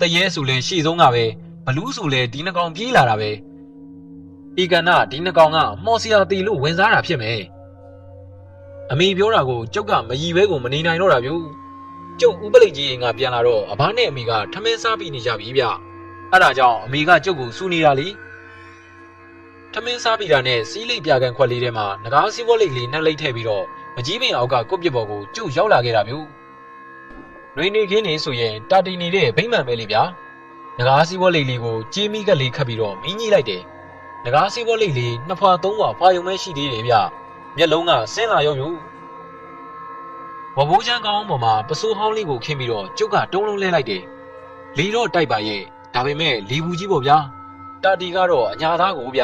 တရဲဆိုလဲရှေ့ဆုံးကပဲဘလူးဆိုလဲဒီနှစ်ကောင်ပြေးလာတာပဲဤကနာဒီနှစ်ကောင်ကမော်ဆရာတီလို့ဝင်စားတာဖြစ်မယ်အမေပြောတာကိုကျုပ်ကမရီဘဲကိုမနေနိုင်တော့တာဗျကျုပ်ဥပလိတ်ကြီးအိမ်ကပြန်လာတော့အဘနဲ့အမေကထမင်းစားပြီးနေကြပြီဗျအဲ့ဒါကြောင့်အမေကကျုပ်ကိုစူနေတာလေထမင်းစားပြီးတာနဲ့စီးလိပ်ပြကန်ခွက်လေးထဲမှာငကားစီးဘောလိပ်လေးနှက်လိပ်ထည့်ပြီးတော့မကြီးပင်အောက်ကကွက်ပြစ်ပေါ်ကိုကျုပ်ရောက်လာခဲ့တာမျိုးနှွေနေခင်းနေဆိုရင်တာတီနေတဲ့ဗိမ္မာန်ပဲလေဗျာငကားစီးဘောလိပ်လေးကိုကြေးမိကလေးခတ်ပြီးတော့မင်းကြီးလိုက်တယ်ငကားစီးဘောလိပ်လေးနှစ်ဖွာသုံးဖွာဖွာယုံမဲရှိသေးတယ်ဗျမျက်လုံးကဆင်းလာရောယူဝဘိုးချမ်းကောင်းပေါ်မှာပစိုးဟောင်းလေးကိုခင်းပြီးတော့ကျုပ်ကတုံးလုံးလဲလိုက်တယ်လေတော့တိုက်ပါရဲ့ဒါပေမဲ့လေဘူးကြီးပေါ့ဗျာတာတီကတော့အညာသားကိုဗျ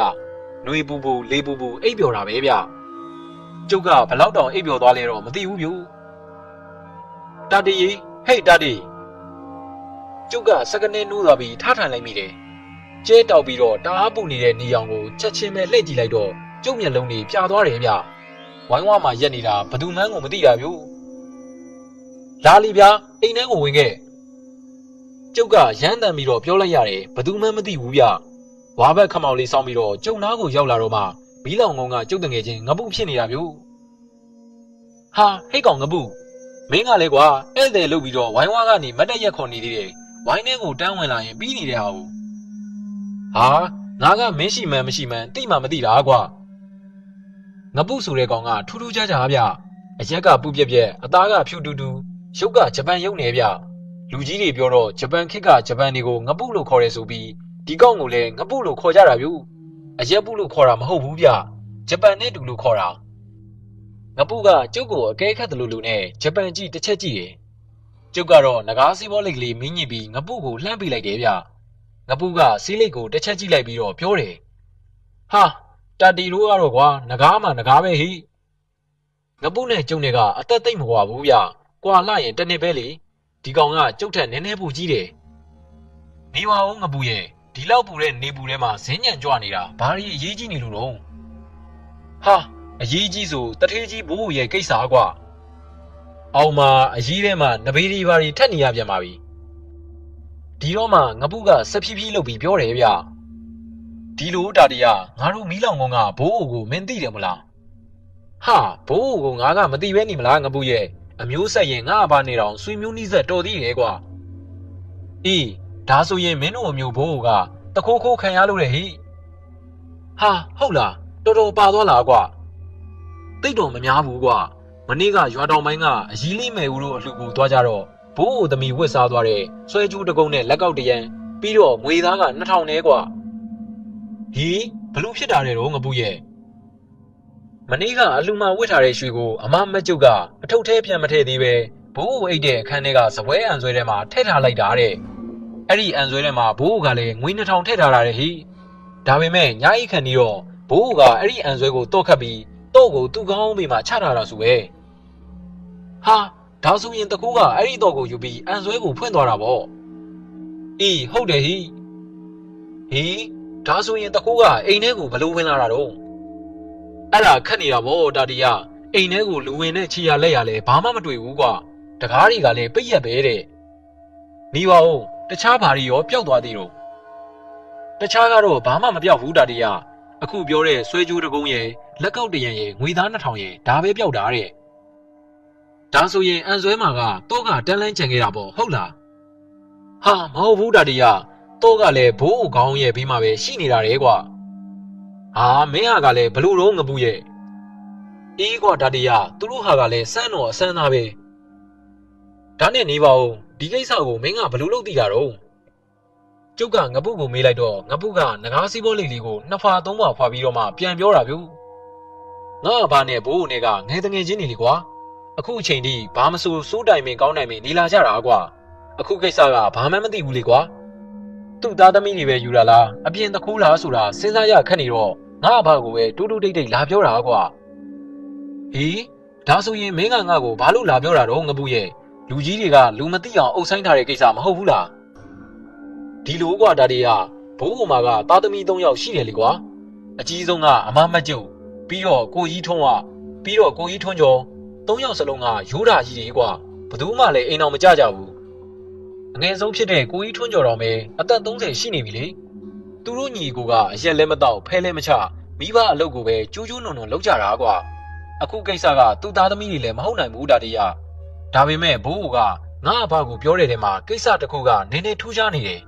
နှွေပူပူလေပူပူအိပ်ပျော်တာပဲဗျကျုပ်ကဘလောက်တောင်အိပ်ပျော်သွားလဲတော့မသိဘူးဗျတာတီဟေးတာတီကျုပ်ကစကနေနိုးသွားပြီးထားထိုင်လိုက်မိတယ်ကျဲတောက်ပြီးတော့တားပူနေတဲ့နေအောင်ကိုချက်ချင်းပဲလှည့်ကြည့်လိုက်တော့ကျုပ်မျက်လုံးတွေပြာသွားတယ်ဗျဝိုင်းဝါမှာရက်နေတာဘသူမှန်းကိုမသိတာဗျလာလီဗျာအိမ်ထဲကိုဝင်ခဲ့ကျုပ်ကရမ်းတန်ပြီးတော့ပြောလိုက်ရတယ်ဘသူမှန်းမသိဘူးဗျဝါဘက်ခမောင်လေးစောင်းပြီးတော့ကျုံနားကိုရောက်လာတော့မှမီးလောင်ငုံကကျုပ်တငယ်ချင်းငပုဖြစ်နေတာဗျဟာဟိတ်ကောင်ငပုမင်းကလည်းကွာဧည့်သည်လုပ်ပြီးတော့ဝိုင်းဝါကနေမတ်တက်ရက်ခေါ်နေသေးတယ်ဝိုင်းထဲကိုတန်းဝင်လာရင်ပြီးနေတဲ့ဟာကိုဟာငါကမင်းရှိမှန်းမရှိမှန်းတိမှမသိတာကွာငပုဆိုတဲ့ကောင်ကထူးထူးခြားခြားဗျအရက်ကပူပြက်ပြက်အသားကဖြူတူတူရုပ်ကဂျပန်ရုပ်နေဗျလူကြီးတွေပြောတော့ဂျပန်ခေတ်ကဂျပန်တွေကိုငပုလို့ခေါ်တယ်ဆိုပြီးဒီကောင်ကိုလည်းငပုလို့ခေါ်ကြတာဗျအရက်ပုလို့ခေါ်တာမဟုတ်ဘူးဗျဂျပန်နဲ့တူလို့ခေါ်တာငပုကကျုပ်ကိုအကဲခတ်တယ်လို့လူနဲ့ဂျပန်ကြီးတစ်ချက်ကြည့်တယ်ကျုပ်ကတော့ငကားစီးဘောလိတ်ကလေးမင်းညစ်ပြီးငပုကိုလှမ်းပေးလိုက်တယ်ဗျငပုကစီးလိတ်ကိုတစ်ချက်ကြည့်လိုက်ပြီးတော့ပြောတယ်ဟာတာတီတို့ကတော့ကွာငကားမှငကားပဲဟိငပုနဲ့ကျုံတွေကအသက်သိမ့်မကွာဘူးဗျကွာလာရင်တနစ်ပဲလေဒီကောင်ကကျုပ်ထက်နည်းနည်းပူကြီးတယ်နေပါဦးငပုရဲ့ဒီလောက်ပူတဲ့နေပူထဲမှာဇင်းညံကြွနေတာဘာလို့အရေးကြီးနေလို့တော့ဟာအရေးကြီးဆိုတထေးကြီးဘိုးရဲ့ကိစ္စကွာ အောင်မှာအကြီးထဲမှာနဘေးဒီပါရီထက်နေရပြန်ပါပြီဒီတော့မှငပုကစဖြည်းဖြည်းလုပ်ပြီးပြောတယ်ဗျဒီလိုတာတရငါတို့မီးလောင်ကုန်းကဘိုးအိုကိုမင်းသိတယ်မလားဟာဘိုးအိုကိုငါကမသိပဲနေမလားငပုရဲ့အမျိုးဆက်ရင်ငါအဘာနေတော့ဆွေမျိုးနှီးဆက်တော်သေးတယ်ကွာအေးဒါဆိုရင်မင်းတို့အမျိုးဘိုးအိုကတခိုးခိုးခံရလို့လေဟိဟာဟုတ်လားတော်တော်ပါသွားလားကွာသိတော့မများဘူးကွာမနေ့ကရွာတော်မိုင်းကအကြီးလေးမယ်ဦးတို့အလှကိုသွားကြတော့ဘိုးအိုသမီးဝစ်စားသွားတဲ့ဆွဲကျူးတကုံးနဲ့လက်ကောက်တရံပြီးတော့ငွေသားက2000နဲ့ကွာဟီဘလို့ဖြစ်တာလဲတော့ငပုရဲ့မနေ့ကအလှမဝစ်ထားတဲ့ရွှေကိုအမမကျုပ်ကအထုပ်ထဲပြန်မထည့်သေးပဲဘိုးအိုအိတ်တဲ့အခန်းထဲကစပွဲအံဆွဲထဲမှာထည့်ထားလိုက်တာတဲ့အဲ့ဒီအံဆွဲထဲမှာဘိုးအိုကလည်းငွေ2000ထည့်ထားတာတဲ့ဟိဒါပေမဲ့ညာအိတ်ခံပြီးတော့ဘိုးအိုကအဲ့ဒီအံဆွဲကိုတော့ခတ်ပြီးတော့ကိုသူ့ကောင်းမေးမှာချထားတာဆိုပဲဟာဒါဆိုရင်တကူကအဲ့ဒီတော့ကိုယူပြီးအန်ဆွဲကိုဖွင့်သွားတာပေါ့အေးဟုတ်တယ်ဟိဟေးဒါဆိုရင်တကူကအိမ်ထဲကိုဘလို့ဝင်လာတာတော့အဲ့ဒါခက်နေတာပေါ့တာတီရအိမ်ထဲကိုလူဝင်တဲ့ခြေရလက်ရလဲဘာမှမတွေ့ဘူးကွာတကားတွေကလည်းပိတ်ရက်ပဲတဲ့နေပါဦးတခြားဘာတွေရောပျောက်သွားသေးတော့တခြားကတော့ဘာမှမပျောက်ဘူးတာတီရအခုပြောတဲ့ဆွဲကြိုးတကုံးရဲ့လက်ကောက်တရံရဲ့ငွေသား2000ရဲ့ဒါပဲပျောက်တာတဲ့ဒါဆိုရင်အန်ဆွဲမှာကတော့ကတန်းလန်းချန်ခဲ့တာပေါ့ဟုတ်လားဟာမဟုတ်ဘူးတာတီရတော့ကလည်းဘိုးအိုကောင်းရဲ့ဘေးမှာပဲရှိနေတာတဲ့ကွာဟာမင်းဟာကလည်းဘလို့တော့ငပူရဲ့အေးကွာတာတီရသူတို့ဟာကလည်းစမ်းတော်အစမ်းသားပဲဒါနဲ့နေပါဦးဒီကိစ္စကိုမင်းကဘလို့လုပ်သိတာတော့ကျုပ်ကငပုကိုမေးလိုက်တော့ငပုကငကားစီးပေါ်လိတ်လေးကို2ဖာ3ဖာဖွာပြီးတော့မှပြန်ပြောတာဗျူငါဘာနဲ့ဘိုးအိုနဲ့ကငယ်တငယ်ချင်းနေလေကွာအခုအချိန်ထိဘာမဆိုစိုးတိုင်မင်းကောင်းတိုင်မင်းနေလာကြတာကွာအခုကိစ္စကဘာမှမသိဘူးလေကွာသူ့သားသမီးတွေပဲယူလာလားအပြင်တခိုးလားဆိုတာစဉ်းစားရခက်နေတော့ငါအဘကိုပဲတူးတူးတိတ်တိတ်လာပြောတာကွာဟေးဒါဆိုရင်မင်းကငါ့ကိုဘာလို့လာပြောတာတော့ငပုရဲ့လူကြီးတွေကလူမသိအောင်အုပ်ဆိုင်ထားတဲ့ကိစ္စမဟုတ်ဘူးလားဒီလိုကွာဒါတွေကဘိုးအိုမာကသားသမီး3ယောက်ရှိတယ်လေကွာအကြီးဆုံးကအမမကျုပ်ပြီးတော့ကိုကြီးထွန်းကပြီးတော့ကိုကြီးထွန်းကျော်3ယောက်စလုံးကရိုးတာကြီးတွေကွာဘယ်သူမှလည်းအိမ်အောင်မကြကြဘူးအငယ်ဆုံးဖြစ်တဲ့ကိုကြီးထွန်းကျော်တော်ပဲအသက်30ရှိနေပြီလေသူတို့ညီကိုကအရက်လဲမတော့ဖဲလဲမချမိဘအလုပ်ကိုပဲကျူးကျူးနုံနုံလုပ်ကြတာကွာအခုကိစ္စကသူ့သားသမီးတွေလည်းမဟုတ်နိုင်ဘူးဒါတရဒါပေမဲ့ဘိုးကငါအဘကိုပြောတဲ့ထဲမှာကိစ္စတစ်ခုကနည်းနည်းထူးခြားနေတယ်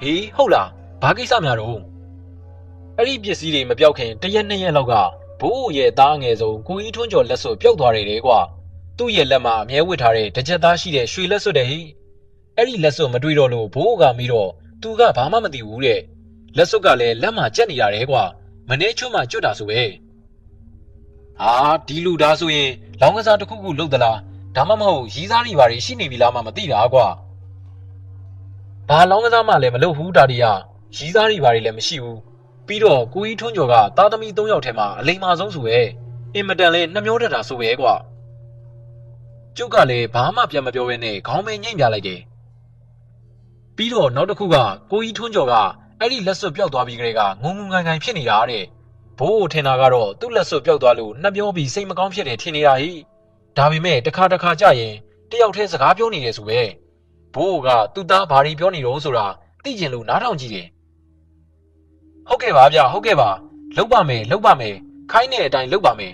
ဟေးဟုတ်လားဘာကိစ္စများတော့အဲ့ဒီပစ္စည်းတွေမပြောက်ခင်1ရက်2ရက်လောက်ကဘိုးရဲ့သားငယ်ဆုံးကိုကြီးထွန်းကျော်လက်စွပ်ပျောက်သွားတယ်လေကွာသူ့ရဲ့လက်မှာအမြဲဝစ်ထားတဲ့တစ်ချက်သားရှိတဲ့ရွှေလက်စွပ်တဲ့ဟိအဲ့ဒီလက်စွပ်မတွေ့တော့လို့ဘိုးကပြီးတော့သူကဘာမှမသိဘူးတဲ့လက်စွပ်ကလည်းလက်မှာကျက်နေတာတဲ့ကွာမနေချွတ်မှကျွတ်တာဆိုပဲဟာဒီလူသားဆိုရင်လောင်းကစားတစ်ခုခုလုပ်သလားဒါမှမဟုတ်ရီးစားတွေဘာတွေရှိနေပြီလားမှမသိတာကွာဘာလောင်းကစားမှလည်းမလုပ်ဘူးဒါတရရီးစားတွေဘာတွေလည်းမရှိဘူးပြီးတော့ကိုကြီးထွန်းကျော်ကသားသမီး3ယောက်ထဲမှာအလိမ္မာဆုံးဆိုပဲအင်မတန်လည်းနှမျောတတ်တာဆိုပဲကွာကျုပ်ကလည်းဘာမှပြန်မပြောဘဲနဲ့ခေါင်းမဲငိမ့်ပြလိုက်တယ်ပြီးတော့နောက်တစ်ခုကကိုကြီးထွန်းကျော်ကအဲ့ဒီလက်စွပ်ပျောက်သွားပြီးကလေးကငုံငုံငိုင်ငိုင်ဖြစ်နေတာတဲ့ဘိုးထင်တာကတော့သူ့လက်စွပ်ပျောက်သွားလို့နှမျောပြီးစိတ်မကောင်းဖြစ်တယ်ထင်နေတာဟိဒါပေမဲ့တစ်ခါကြရင်တယောက်တည်းစကားပြောနေတယ်ဆိုပဲဘိုးကသူ့သားဘာတွေပြောနေတော့ဆိုတာသိကျင်လို့နားထောင်ကြည့်တယ်ဟုတ်ကဲ့ပါဗျဟုတ်ကဲ့ပါလုပ်ပါမယ်ခိုင်းတဲ့အတိုင်းလုပ်ပါမယ်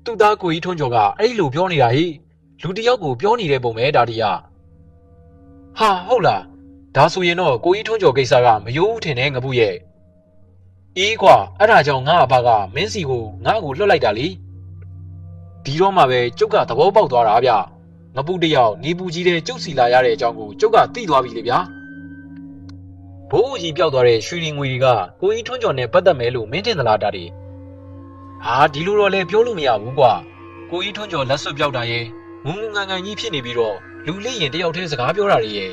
သူ့သားကိုကြီးထွန်းကျော်ကအဲ့လိုပြောနေတာဟိလူတယောက်ကိုပြောနေတဲ့ပုံပဲဒါတရဟာဟုတ်လားဒါဆိုရင်တော့ကိုကြီးထွန်းကျော်ကိစ္စကမယိုးထင်တဲ့ငပုရဲ့အေးကွာအဲ့ဒါကြောင့်ငါအဘကမင်းစီကိုငါ့ကိုလွှတ်လိုက်တာလေဒီတော့မှပဲကျုပ်ကသဘောပေါက်သွားတာဗျငပုတယောက်နေပူကြီးတဲ့ကျုပ်စီလာရတဲ့အကြောင်းကိုကျုပ်ကသိသွားပြီလေဗျာဘိုးကြီးပျောက်သွားတဲ့ရွှေငွေတွေကကိုကြီးထွန်းကျော်နဲ့ပတ်သက်မယ်လို့မင်းတင်သလားတာဒီဟာဒီလိုတော့လည်းပြောလို့မရဘူးကွာကိုကြီးထွန်းကျော်လက်စွပ်ပျောက်တာရဲ့ငုံငုံငန်ငန်ကြီးဖြစ်နေပြီးတော့လူလေးရင်တယောက်တည်းစကားပြောတာတွေရဲ့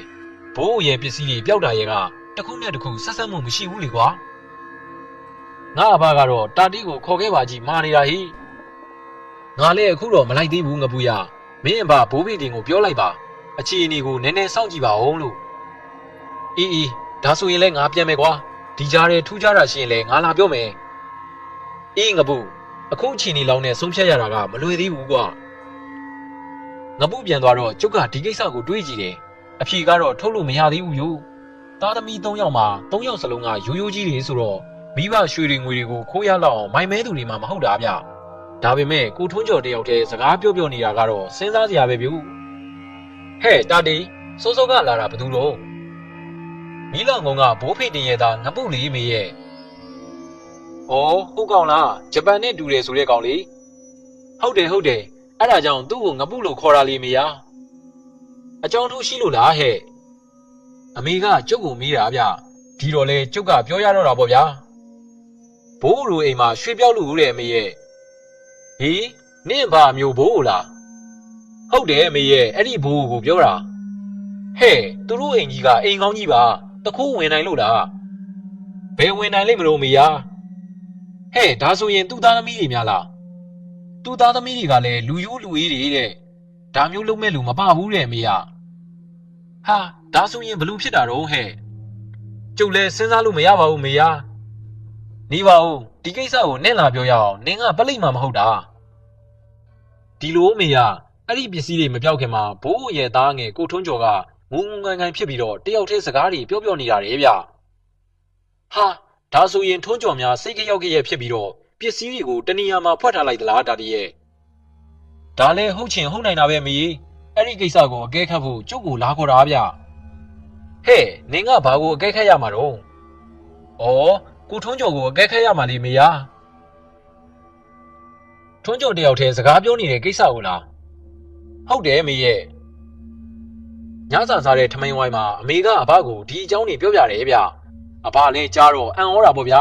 ဘိုးရဲ့ပစ္စည်းတွေပျောက်တာရဲ့ကတစ်ခုနဲ့တစ်ခုဆက်ဆက်မှုမရှိဘူးလေကွာငါအဘကတော့တာတီကိုခေါ်ခဲ့ပါကြီးမာနေတာဟိငါလည်းအခုတော့မလိုက်သေးဘူးငပူရမင်းအဘဘိုးဘီတင်ကိုပြောလိုက်ပါအခြေအနေကိုနည်းနည်းစောင့်ကြည့်ပါဦးလို့အေးဒါဆိုရင်လည်းငါပြန်မယ်ကွာဒီကြားထဲထူးခြားတာရှိရင်လည်းငါလာပြောမယ်အေးငပူအခုအချိန်ကြီးလောင်းနဲ့ဆုံးဖြတ်ရတာကမလွယ်သေးဘူးကွာ ပုပြန်သွားတော့ကျုပ်ကဒီကိစ္စကိုတွေးကြည့်တယ်အဖြေကတော့ထုတ်လို့မရသေးဘူးယူသားသမီး3ယောက်မှာ3ယောက်စလုံးကရိုးရိုးကြီးတွေဆိုတော့မိဘရွှေတွေငွေတွေကိုခိုးရလောက်အောင်မိုင်မဲသူတွေမှမဟုတ်တာဗျဒါပေမဲ့ကိုထွန်းကျော်တယောက်တည်းစကားပြောနေတာကတော့စဉ်းစားစရာပဲဗျဟဲ့တာတီစိုးစိုးကလာတာဘသူတော့မီးလောင်ကုန်းကဘိုးဖေတင်ရဲ့သားငပုလေးမေရဲ့ဩဟုတ်ကောင်လားဂျပန်နဲ့တူတယ်ဆိုတဲ့ကောင်လေးဟုတ်တယ်အဲ့ဒါကြောင့်သူ့ကိုငပုလို့ခေါ်တာလေးမေယာအကြောင်းထူးရှိလို့လားဟဲ့အမေကကျုပ်ကိုမေးတာဗျဒီတော့လေကျုပ်ကပြောရတော့တာပေါ့ဗျာဘိုးလိုအိမ်မှာရွှေပြောက်လူဦးတဲ့အမေရဲ့ဟေးနင့်ဘာမျိုးဘိုးလားဟုတ်တယ်အမေရဲ့အဲ့ဒီဘိုးကိုပြောတာဟဲ့သူတို့အိမ်ကြီးကအိမ်ကောင်းကြီးပါတခိုးဝင်နိုင်လို့လားဘယ်ဝင်နိုင်လိမ့်မလို့မေယာဟဲ့ဒါဆိုရင်သူ့သားသမီးတွေများလားသူ့သားသမီးတွေကလည်းလူရိုးလူအေးတွေတဲ့ဒါမျိုးလုံးမဲ့လူမပဘူးတဲ့မေယာဟာဒါဆိုရင်ဘလို့ဖြစ်တာတော့ဟဲ့ကျုပ်လည်းစဉ်းစားလို့မရပါဘူးမေယာနေပါဦးဒီကိစ္စကိုနင့်လာပြောရအောင်နင်ကပလိတ်မှမဟုတ်တာဒီလိုမေယာအဲ့ဒီပစ္စည်းတွေမပြောက်ခင်မှာဘိုးရဲ့သားငယ်ကိုထွန်းကျော်ကငုံငုံကန်ကန်ဖြစ်ပြီးတော့တယောက်တည်းစကားတွေပြောနေတာတယ်ဗျဟာဒါဆိုရင်ထွန်းကျော်များစိတ်ကြောက်ကြရဲ့ဖြစ်ပြီးတော့ပစ္စည်းတွေကိုတနေရာမှာဖွက်ထားလိုက်သလားဒါတည်းရဲ့ဒါလည်းဟုတ်ချင်ဟုတ်နိုင်တာပဲမေအဲ့ဒီကိစ္စကိုအကဲခတ်ဖို့ကျုပ်ကိုလာခေါ်တာဗျဟဲ့နင်ကဘာကိုအကဲခတ်ရမှာတော့ဩကိုထွန်းကျော်ကိုအကဲခတ်ရမှာလေမေယာထွန်းကျော်တယောက်တည်းစကားပြောနေတဲ့ကိစ္စကိုလားဟုတ်တယ်မေရဲ့ညစာစားတဲ့ထမင်းဝိုင်းမှာအမေကအဘကိုဒီအကြောင်းတွေပြောပြတယ်ဗျအဘလည်းကြားတော့အံ့ဩတာပေါ့ဗျာ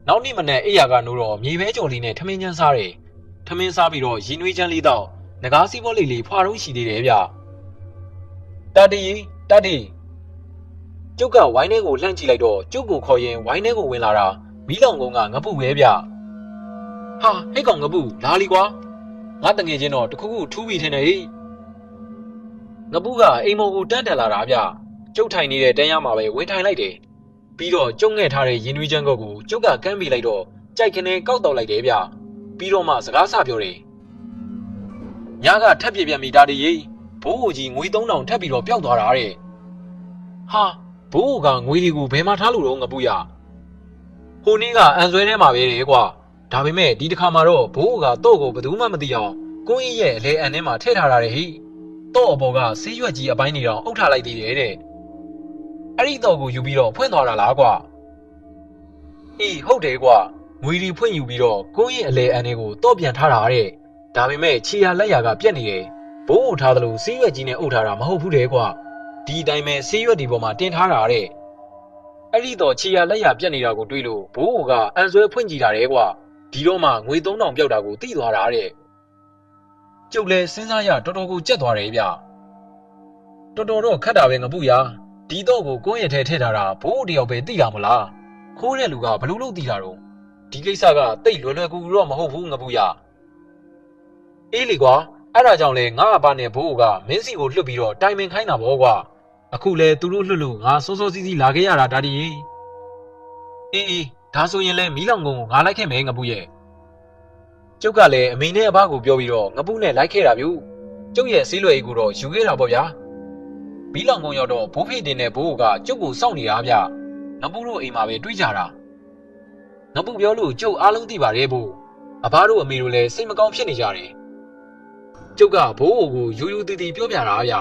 နောက်နေ့မနေ့အိယာကနိုးတော့မြေပဲကြော်လေးနဲ့ထမင်းချမ်းစားတယ်ထမင်းစားပြီးတော့ရင်နွေးချမ်းလေးတော့ငကားစီးဘောလေးလေးဖွာတော့ရှိသေးတယ်ဗျတတီကျုပ်ကဝိုင်းထဲကိုလှမ်းကြည့်လိုက်တော့ကျုပ်ကိုခေါ်ရင်ဝိုင်းထဲကိုဝင်လာတာမီးလောင်ကုန်းကငပုပဲဗျဟာဟဲ့ကောင်ငပုလာလီကွာငါတငယ်ချင်းတော့တခုခုထူးပြီးထင်တယ်ဟိငပုကအိမ်မော်ကိုတန်းတက်လာတာဗျကျုပ်ထိုင်နေတဲ့တန်းရမှာပဲဝင်ထိုင်လိုက်တယ်ပြီးတော့ကျုံငဲ့ထားတဲ့ရင်နွေးချမ်းကုတ်ကိုကျုပ်ကကမ်းပေးလိုက်တော့ကြိုက်ခနဲကောက်တော့လိုက်တယ်ဗျပြီးတော့မှစကားဆပြောတယ်ညကထပ်ပြပြမိတာတည်းဘိုးကြီးငွေ3000ထပ်ပြီးတော့ပျောက်သွားတာတဲ့ဟာဘိုးကငွေတွေကိုဘယ်မှာထားလို့တော့ငပုရဟိုနေ့ကအန်ဆွဲထဲမှာပဲတဲ့ကွာဒါပေမဲ့ဒီတစ်ခါမှာတော့ဘိုးကတော့ကိုဘယ်သူမှမသိအောင်ကိုင်းရဲ့အလဲအန်ထဲမှာထည့်ထားတာတဲ့ဟိတော့အပေါ်ကဆေးရွက်ကြီးအပိုင်းနေတော့အုပ်ထားလိုက်သေးတယ်တဲ့အဲ့ဒီတော့ကိုယူပြီးတော့ဖွင့်သွားတာလားကွာအေးဟုတ်တယ်ကွာငွေတွေဖွင့်ယူပြီးတော့ကိုင်းရဲ့အလဲအန်ထဲကိုတော့ပြန်ထားတာတဲ့ဒါပေမဲ့ခြေရလက်ရကပြက်နေတယ်ဘိုးကိုထားသလိုဆေးရွက်ကြီးနဲ့အုပ်ထားတာမဟုတ်ဘူးတဲ့ကွာဒီအတိုင်းပဲဆေးရွက်ဒီပေါ်မှာတင်ထားတာတဲ့အဲ့ဒီတော့ခြေရလက်ရပြက်နေတာကိုတွေးလို့ဘိုးကအန်ဆွဲဖွင့်ကြည့်တာတဲ့ကွာဒီတော့မှငွေ3000ပျောက်တာကိုသိသွားတာတဲ့ကျုပ်လည်းစဉ်းစားရတော်တော်ကိုကြက်သွားတယ်ဗျတော်တော်တော့ခက်တာပဲငပုရာဒီတော့ကိုကိုယ့်ရဲ့ထဲထည့်ထားတာဘိုးတယောက်ပဲသိတာမလားခိုးတဲ့လူကဘလို့လို့သိတာတော့ဒီကိစ္စကတိတ်လွယ်လွယ်ကူကူတော့မဟုတ်ဘူးငပုရာအေးလေကွာအဲ့ဒါကြောင့်လဲငါအဘနဲ့ဘိုးကမင်းစီကိုလွတ်ပြီးတော့တိုင်ပင်ခိုင်းတာပေါ့ကွာအခုလဲသူတို့လွတ်လို့ငါစိုးစိုးစီးစီးလာခဲ့ရတာဒါတည်းအေးဒါဆိုရင်လဲမီးလောင်ကုန်းကိုငါလိုက်ခဲ့မယ်ငပုရဲ့ကျုပ်ကလည်းအမေနဲ့အဘကိုပြောပြီးတော့ငပုနဲ့လိုက်ခဲ့တာဗျကျုပ်ရဲ့ဆေးလွယ်ကြီးကိုတော့ယူခဲ့တာပေါ့ဗျာမီးလောင်ကုန်းရောက်တော့ဘိုးဖေတင်နဲ့ဘိုးကကျုပ်ကိုစောင့်နေတာဗျငပုတို့အိမ်မှာပဲတွေ့ကြတာငပုပြောလို့ကျုပ်အားလုံးသိပါတယ်ဘိုးအဘတို့အမေတို့လည်းစိတ်မကောင်းဖြစ်နေကြတယ်ကျုပ်ကဘိုးကိုယူယူတီတီပြောပြတာဗျ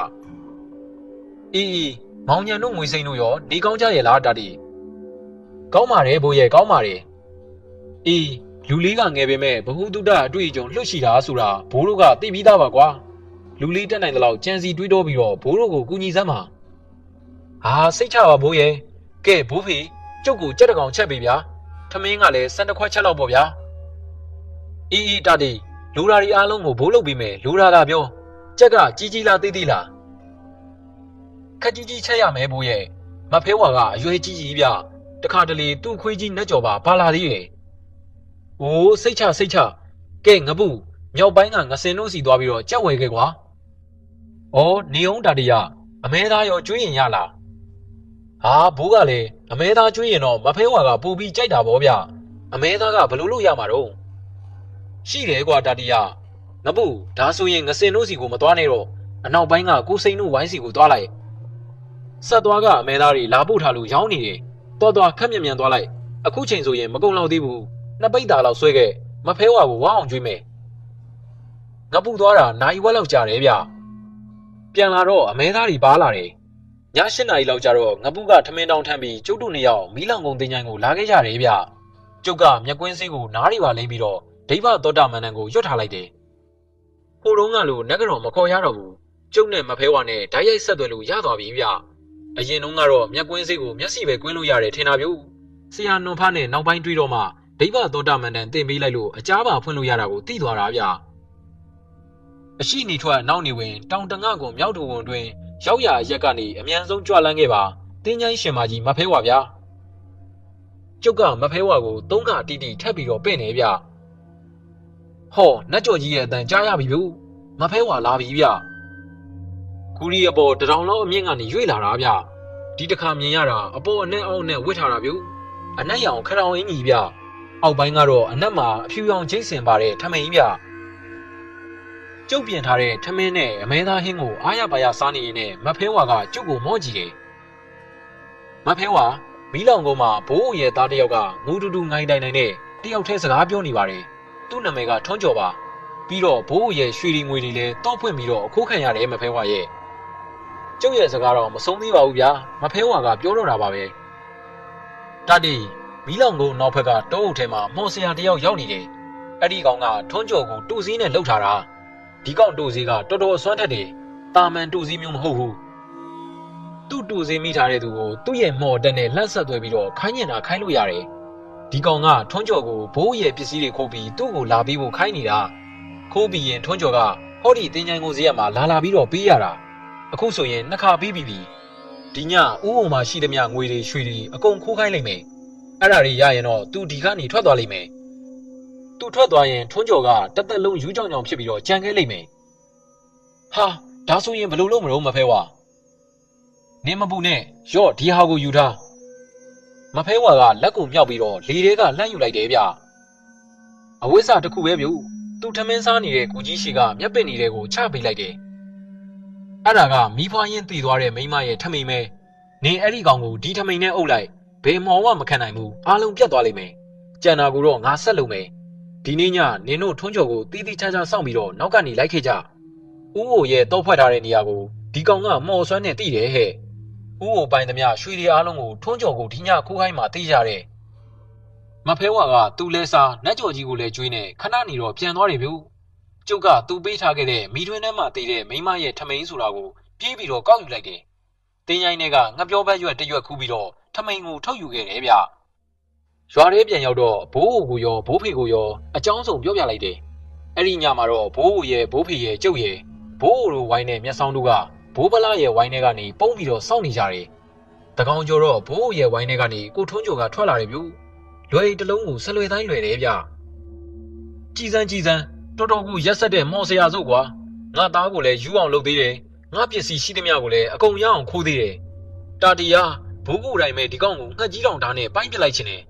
အေးမောင်ညံတို့ငွေစိမ့်တို့ရောနေကောင်းကြရဲ့လားတာတီကောင်းပါတယ်ဘိုးရဲ့ကောင်းပါတယ်အေးလူလေးကငယ်ပေမဲ့ဘ ഹു တုဒ္ဒအတွေ့အကြုံလွတ်ရှိတာဆိုတာဘိုးတို့ကသိပြီးသားပါကွာလူလေးတက်နိုင်တဲ့လောက်ကြံစီတွေးတောပြီးတော့ဘိုးတို့ကိုကူညီစမ်းပါဟာစိတ်ချပါဘိုးရဲ့ကဲဘိုးဖေကျုပ်ကိုကြက်တကောင်ချက်ပေးဗျာထမင်းကလည်း12ခွက်ချက်လောက်ပေါ့ဗျာအေးတာတီလူရာတွေအားလုံးကိုဘိုးလုပ်ပြီးမယ်လူရာကပြောကြက်ကကြီးကြီးလားသေးသေးလားခက်ကြီးကြီးချက်ရမယ်ဘိုးရဲ့မဖဲဝါကအရွယ်ကြီးကြီးဗျတခါတလေသူ့ခွေးကြီးနှက်ကြော်ပါလာသေးတယ်။အိုးစိတ်ချကဲငပုမြောက်ပိုင်းကငစင်တို့စီသွားပြီးတော့ကြက်ဝဲခဲ့ကွာ။အော်နေအောင်တာတရအမဲသားရောကျွေးရင်ရလား။ဟာဘိုးကလည်းအမဲသားကျွေးရင်တော့မဖဲဝါကပူပြီးကြိုက်တာဗောဗျ။အမဲသားကဘလို့လို့ရမှာတော့။ရှိတယ်ကွာတာတရ ငပုဒါဆိုရင်ငစင်တို့စီကိုမသွားနဲ့တော့အနောက်ပိုင်းကကိုစိန်တို့ဝိုင်းစီကိုသွားလိုက်ဆက်သွားကအမဲသားတွေလာပို့ထားလို့ရောင်းနေတယ်သွားခက်မြန်သွားလိုက်အခုချိန်ဆိုရင်မကုံလောက်သေးဘူးနှစ်ပိတ်တာလောက်ဆွဲခဲ့မဖဲဝါကိုဝါအောင်ကျွေးမယ်ငပုသွားတာနိုင်ဝက်လောက်ကြာတယ်ဗျပြန်လာတော့အမဲသားတွေပါလာတယ်ည8 နာရီလောက်ကြာတော့ငပုကထမင်းတောင်ထမ်းပြီးကျုပ်တို့နှစ်ယောက်မီးလောင်ကုန်တင်ញိုင်ကိုလာခဲ့ကြတယ်ဗျကျုပ်ကမျက်ကွင်းစည်းကိုနားတွေပါလိမ့်ပြီးတော့ဒိဗသောတာမန်တန်ကိုရွတ်ထားလိုက်တယ်ဟိုတုန်းကလိုနက်ကတော့မခေါ်ရတော့ဘူးကျုပ်နဲ့မဖဲဝါနဲ့ဓာတ်ရိုက်ဆက်သွယ်လို့ရသွားပြီဗျအရင်တုန်းကတော့မျက်ကွင်းစည်းကိုမျက်စိပဲကွင်းလို့ရတယ်ထင်တာဗျဆရာနွန်ဖားနဲ့နောက်ပိုင်းတွေးတော့မှဒိဗသောတာမန်တန်တင်ပေးလိုက်လို့အကြားပါဖွင့်လို့ရတာကိုသိသွားတာဗျအရှိနေထွက်နောက်နေဝင်တောင်တငါကိုမြောက်တူဝန်တွင်ရောက်ရရက်ကနေအမြန်ဆုံးကြွလန်းခဲ့ပါတင်းချိုင်းရှင်မကြီးမဖဲဝါဗျာကျုပ်ကမဖဲဝါကို3 ခါတီတီထပ်ပြီးတော့ပဲ့နေဗျဟောနတ်ကြော်ကြီးရဲ့အတန်ကြားရပြီဗျမဖဲဝါလာပြီဗျခူရီအပေါ်တထောင်လောက်အမြင့်ကနေရွေ့လာတာဗျဒီတစ်ခါမြင်ရတာအပေါ်အနဲ့အောက်နဲ့ဝစ်ထားတာဗျအနက်ရောင်ခရောင်အင်းကြီးဗျအောက်ပိုင်းကတော့အနက်မှာအဖြူရောင်ချိတ်ဆင်ပါတဲ့ထမင်းဗျကျုပ်ပြင်ထားတဲ့ထမင်းနဲ့အမဲသားဟင်းကိုအားရပါရစားနေရင်နဲ့မဖဲဝါကကျုပ်ကိုမော့ကြည့်တယ်မဖဲဝါမီးလောင်ကုန်းမှာဘိုးရဲ့သားတယောက်ကငူတူတူငိုင်းတိုင်နိုင်နဲ့တယောက်တည်းစကားပြောနေပါတယ်သူ့နာမည်ကထွန်းကျော်ပါပြီးတော့ဘိုးရဲ့ရွှေရီငွေတွေလည်းတောက်ဖွင့်ပြီးတော့အခိုးခံရတယ်မဖဲဝါရဲ့ကျုပ်ရဲ့စကားတော့မဆုံးသေးပါဘူးဗျာမဖဲဝါကပြောတော့တာပါပဲတတိမီးလောင်ကုန်းနောက်ဘက်ကတောအုပ်ထဲမှာမော်ဆရာတယောက်ရောက်နေတယ်အဲ့ဒီကောင်ကထွန်းကျော်ကိုတူစည်းနဲ့လှုပ်ထားတာဒီကောင်တူစည်းကတော်တော်အစွမ်းထက်တယ်တာမန်တူစည်းမျိုးမဟုတ်ဘူးသူ့တူစည်းမိထားတဲ့သူကိုသူ့ရဲ့မော်တက်နဲ့လှက်ဆက်သွဲပြီးတော့ခိုင်းနေတာခိုင်းလို့ရတယ်ဒီကောင်ကထွန်းကျော်ကိုဘိုးရဲ့ပစ္စည်းတွေခိုးပြီးသူ့ကိုလာပြီးဖို့ခိုင်းနေတာခိုးပြီးရင်ထွန်းကျော်ကဟောဒီတင်းချိုင်းကိုဈေးရမှာလာပြီးတော့ပေးရတာအခုဆိုရင်2 ခါပြီးပြီဒီညဥုံမှာရှိသမျှငွေတွေရွှေတွေအကုန်ခိုးခိုင်းလိုက်မယ်အဲ့ဒါတွေရရင်တော့သူဒီကနေထွက်သွားလိမ့်မယ်သူထွက်သွားရင်ထွန်းကျော်ကတသက်လုံးယူးကြောင်ကြောင်ဖြစ်ပြီးတော့ကြံခဲ့လိမ့်မယ်ဟာဒါဆိုရင်ဘယ်လိုလုပ်မလို့မဖဲဝါနင်းမပူနဲ့ရော့ဒီဟာကိုယူထားမဖဲဝါကလက်ကိုမြောက်ပြီးတော့လေထဲကလှမ်းယူလိုက်တယ်ဗျအဝိဇ္ဇာတစ်ခုပဲဗျသူထမင်းစားနေတဲ့ကူကြီးရှိကမျက်ပင်နေတဲ့ကိုချပေးလိုက်တယ်အဲ့ဒါကမိဖွားရင်တည်သွားတဲ့မိမရဲ့ထမိန်ပဲနင်းအဲ့ဒီကောင်ကိုဒီထမိန်နဲ့အုပ်လိုက်ဘယ်မော်ဝမခံနိုင်ဘူးအားလုံးပြတ်သွားလိမ့်မယ်ကြံတာကိုတော့ငါဆက်လုပ်မယ်ဒီနေ့ညနင်တို့ထွန်းကျော်ကိုတီးတီးချာချာစောင့်ပြီးတော့နောက်ကနေလိုက်ခဲ့ကြဥအိုရဲ့တောက်ဖွဲ့ထားတဲ့နေရာကိုဒီကောင်ကမော်ဆွမ်းနဲ့တီးတယ်ဟဲ့ဥအိုပိုင်သမျှရွှေတွေအားလုံးကိုထွန်းကျော်ကိုဒီညခိုးခိုင်းမှတီးကြတယ်မဖဲဝါကသူ့လဲစားနတ်ကျော်ကြီးကိုလည်းကျွေးနေခဏနေတော့ပြန်သွားတယ်ဗျကျုပ်ကသူ့ပေးထားခဲ့တဲ့မိတွင်းထဲမှာတည်တဲ့မိမရဲ့ထမိန်ဆိုတာကိုပြေးပြီးတော့ကောက်ယူလိုက်တယ်တင်းရိုင်းတွေကငပြောဘက်ရွက်တရွက်ခူးပြီးတော့ထမိန်ကိုထုတ်ယူခဲ့တယ်ဗျရွာထဲပြန်ရောက်တော့ဘိုးကိုရောဘိုးဖေကိုရောအကြောင်းစုံပြောပြလိုက်တယ်အဲ့ဒီညမှာတော့ဘိုးရဲ့ဘိုးဖေရဲ့ကျုပ်ရဲ့ဘိုးတို့ဝိုင်းနဲ့မျက်စောင်းတို့ကဘိုးပလားရဲ့ဝိုင်းထဲကနေပုံပြီးတော့စောင့်နေကြတယ်တကောင်ကျော်တော့ဘိုးရဲ့ဝိုင်းထဲကနေကိုထွန်းကျော်ကထွက်လာတယ်ဗျလွယ်တလုံးကိုဆလွယ်တိုင်းလွယ်တယ်ဗျကြည်စမ်းတော်တော်ကိုရက်ဆက်တဲ့မော်ဆရာစုပ်ကွာငါသားကိုလည်းယူအောင်လုပ်သေးတယ်ငါပစ္စည်းရှိသမျှကိုလည်းအကုန်ရအောင်ခိုးသေးတယ်တာတီယာဘိုးကိုယ်တိုင်ပဲဒီကောင်ကိုငှက်ကြီးတောင်ဓာတ်နဲ့ပိုင်းပစ်လိုက်ချင်တယ်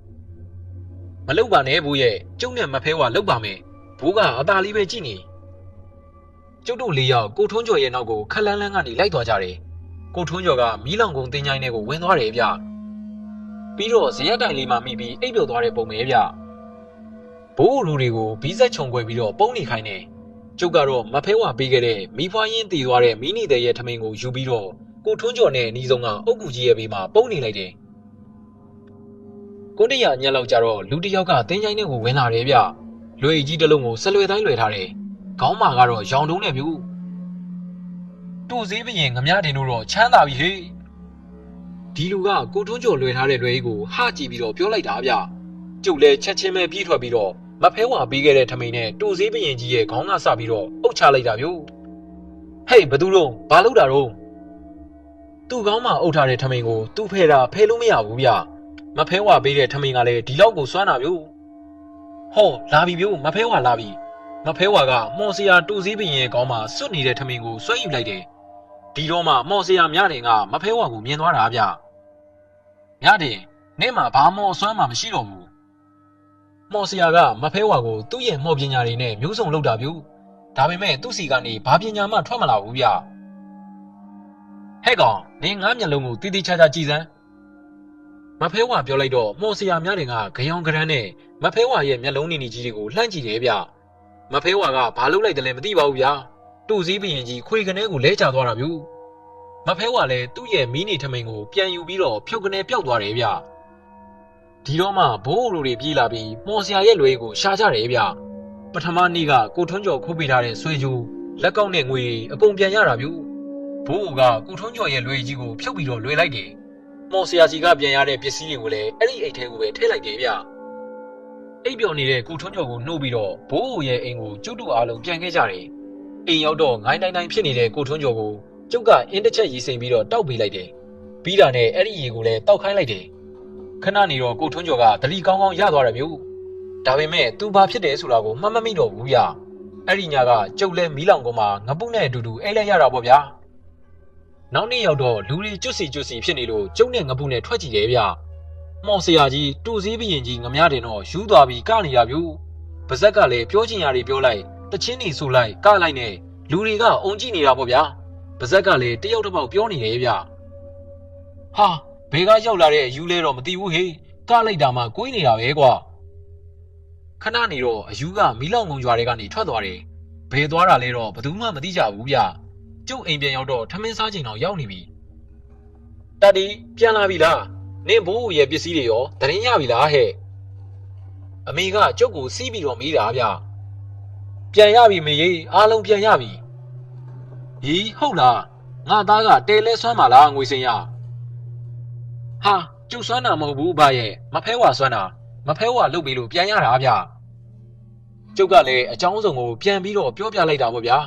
မလုပ်ပါနဲ့ဘိုးရဲ့ကျုပ်နဲ့မဖဲဝါလုပ်ပါမယ်ဘိုးကအသာလေးပဲကြည့်နေကျုပ်တို့၄ယောက်ကိုထွန်းကျော်ရဲ့နောက်ကိုခက်လန်းလန်းကနေလိုက်သွားကြတယ်ကိုထွန်းကျော်ကမီးလောင်ကုန်တင်းချိုင်းထဲကိုဝင်သွားတယ်ဗျပြီးတော့ဇရက်တိုင်လေးမှမိပြီးအိပ်ပျော်သွားတဲ့ပုံပဲဗျဘိုးလူတွေကိုဘီးဆက်ခြုံခွဲပြီးတော့ပုံနေခိုင်းတယ်ကျုပ်ကတော့မဖဲဝါပေးခဲ့တဲ့မိဖွားရင်းတည်သွားတဲ့မီးနေတဲ့ရဲ့ထမင်းကိုယူပြီးတော့ကိုထွန်းကျော်နဲ့အနီးဆုံးကအုတ်ကူကြီးရဲ့ဘေးမှာပုံနေလိုက်တယ်ကိုတရညက်လောက်ကြတော့လူတယောက်ကတင်းချိုင်းထဲကိုဝင်လာတယ်ဗျလွယ်ကြီးတစ်လုံးကိုဆလွယ်တိုင်းလွယ်ထားတယ်ခေါင်းမာကတော့ရောင်တုံးနဲ့ဗျတူစည်းဘရင်ငမတင်တို့တော့ချမ်းသာပြီဟေ့ဒီလူကကိုထွန်းကျော်လွယ်ထားတဲ့လွယ်ကြီးကိုဟကြည့်ပြီးတော့ပြောလိုက်တာဗျကျုပ်လည်းချက်ချင်းပဲပြေးထွက်ပြီးတော့မဖဲဝါပေးခဲ့တဲ့ထမိန်နဲ့တူစည်းဘရင်ကြီးရဲ့ခေါင်းကစပြီးတော့အုပ်ချလိုက်တာဗျဟေးဘသူတို့ဘာလုပ်တာတော့သူ့ခေါင်းမှာအုပ်ထားတဲ့ထမိန်ကိုသူ့ဖဲတာဖဲလို့မရဘူးဗျမဖဲဝါပေးတဲ့ထမိန်ကလည်းဒီလောက်ကိုစွမ်းတာဗျဟောလာပြီဗျမဖဲဝါလာပြီမဖဲဝါကမော်စရာတူစည်းဘရင်ရဲ့ခေါင်းမှာစွတ်နေတဲ့ထမိန်ကိုဆွဲယူလိုက်တယ်ဒီတော့မှမော်စရာမြတင်ကမဖဲဝါကိုမြင်သွားတာဗျမြတင်နေ့မှာဘာမော်စွမ်းမှမရှိတော့ဘူးမော်စရာကမဖဲဝါကိုသူ့ရဲ့မော်ပညာတွေနဲ့မျိုးစုံလုပ်တာဗျ ဒါပေမဲ့သူ့စီကနေဘာပညာမှထွက်မလာဘူးဗျဟဲ့ကောင်နင်ငါမျက်လုံးကိုတီးတီးခြားခြားကြည့်စမ်းမဖဲဝါပြောလိုက်တော့မော်ဆရာများတွေကကြောင်ကရန်းနဲ့မဖဲဝါရဲ့မျက်လုံးနေနေကြီးတွေကိုလှမ်းကြည့်တယ်ဗျမဖဲဝါကဘာလုပ်လိုက်တယ်လဲမသိပါဘူးဗျာတူစည်းဘရင်ကြီးခွေကနေကိုလဲချသွားတာဗျမဖဲဝါလည်းသူ့ရဲ့မီးနေထမိန်ကိုပြန်ယူပြီးတော့ဖြုတ်ကနေပျောက်သွားတယ်ဗျဒီတော့မှဘိုးလူတွေပြေးလာပြီးမော်ဆရာရဲ့လွယ်ကိုရှာကြတယ်ဗျပထမနေ့ကကိုထွန်းကျော်ခိုးပေးထားတဲ့ဆွေကျိုးလက်ကောက်နဲ့ငွေအကုန်ပြန်ရတာဗျဘိုးကကိုထွန်းကျော်ရဲ့လွယ်ကြီးကိုဖြုတ်ပြီးတော့လွယ်လိုက်တယ်မော်ဆရာကြီးကပြန်ရတဲ့ပစ္စည်းတွေကိုလည်းအဲ့ဒီအိတ်ထဲကိုပဲထည့်လိုက်တယ်ဗျအိပ်ပျော်နေတဲ့ကိုထွန်းကျော်ကိုနှုတ်ပြီးတော့ဘိုးရဲ့အိမ်ကိုကျုပ်တို့အားလုံးပြန်ခဲ့ကြတယ်အိမ်ရောက်တော့ငိုင်းတိုင်းဖြစ်နေတဲ့ကိုထွန်းကျော်ကိုကျုပ်ကအင်းတစ်ချက်ရေစိမ်ပြီးတော့တောက်ပေးလိုက်တယ်ပြီးတာနဲ့အဲ့ဒီရေကိုလည်းတောက်ခိုင်းလိုက်တယ်ခဏနေတော့ကိုထွန်းကျော်ကသတိကောင်းကောင်းရသွားတယ်မျိုးဒါပေမဲ့သူဘာဖြစ်တယ်ဆိုတာကိုမှတ်မမိတော့ဘူးဗျအဲ့ဒီညကကျုပ်လဲမီးလောင်ကုန်းမှာငပုနဲ့အတူတူအိတ်လိုက်ရတာပေါ့ဗျာနောက်နေ့ရောက်တော့လူတွေကျွတ်စီဖြစ်နေလို့ကျုပ်နဲ့ငပုနဲ့ထွက်ကြည့်တယ်ဗျမော်ဆရာကြီးတူစည်းဘရင်ကြီးငမရတင်တော့ယူသွားပြီးကနေရဗျပါဇက်ကလည်းပြောချင်ရတွေပြောလိုက်တချင်းနေဆိုလိုက်ကလိုက်နဲ့လူတွေကအုံကြည့်နေတာပေါ့ဗျာပါဇက်ကလည်းတယောက်တစ်ပေါက်ပြောနေတယ်ဗျဟာဘယ်ကရောက်လာတဲ့အယူလဲတော့မသိဘူးဟေးကလိုက်တာမှကိုင်းနေတာပဲကွာခဏနေတော့အယူကမီးလောင်ကုန်းရွာတွေကနေထွက်သွားတယ်ဘယ်သွားတာလဲတော့ဘယ်သူမှမသိကြဘူးဗျကျုပ်အိမ်ပြန်ရောက်တော့ထမင်းစားချိန်တော့ရောက်နေပြီတတ်ဒီပြန်လာပြီလားနင့်ဘိုးရဲ့ပစ္စည်းတွေရောတရင်ရပြီလားဟဲ့အမေကကျုပ်ကိုစီးပြီးတော့မေးတာဗျပြန်ရပြီမေကြီးအားလုံးပြန်ရပြီဟီးဟုတ်လားငါသားကတဲလဲဆွမ်းပါလားငွေစင်ရဟာကျုပ်ဆွမ်းတာမဟုတ်ဘူးဗျရဲ့မဖဲဝါဆွမ်းတာမဖဲဝါလုတ်ပြီးလို့ပြန်ရတာဗျကျုပ်ကလည်းအကြောင်းစုံကိုပြန်ပြီးတော့ပြောပြလိုက်တာပေါ့ဗျာ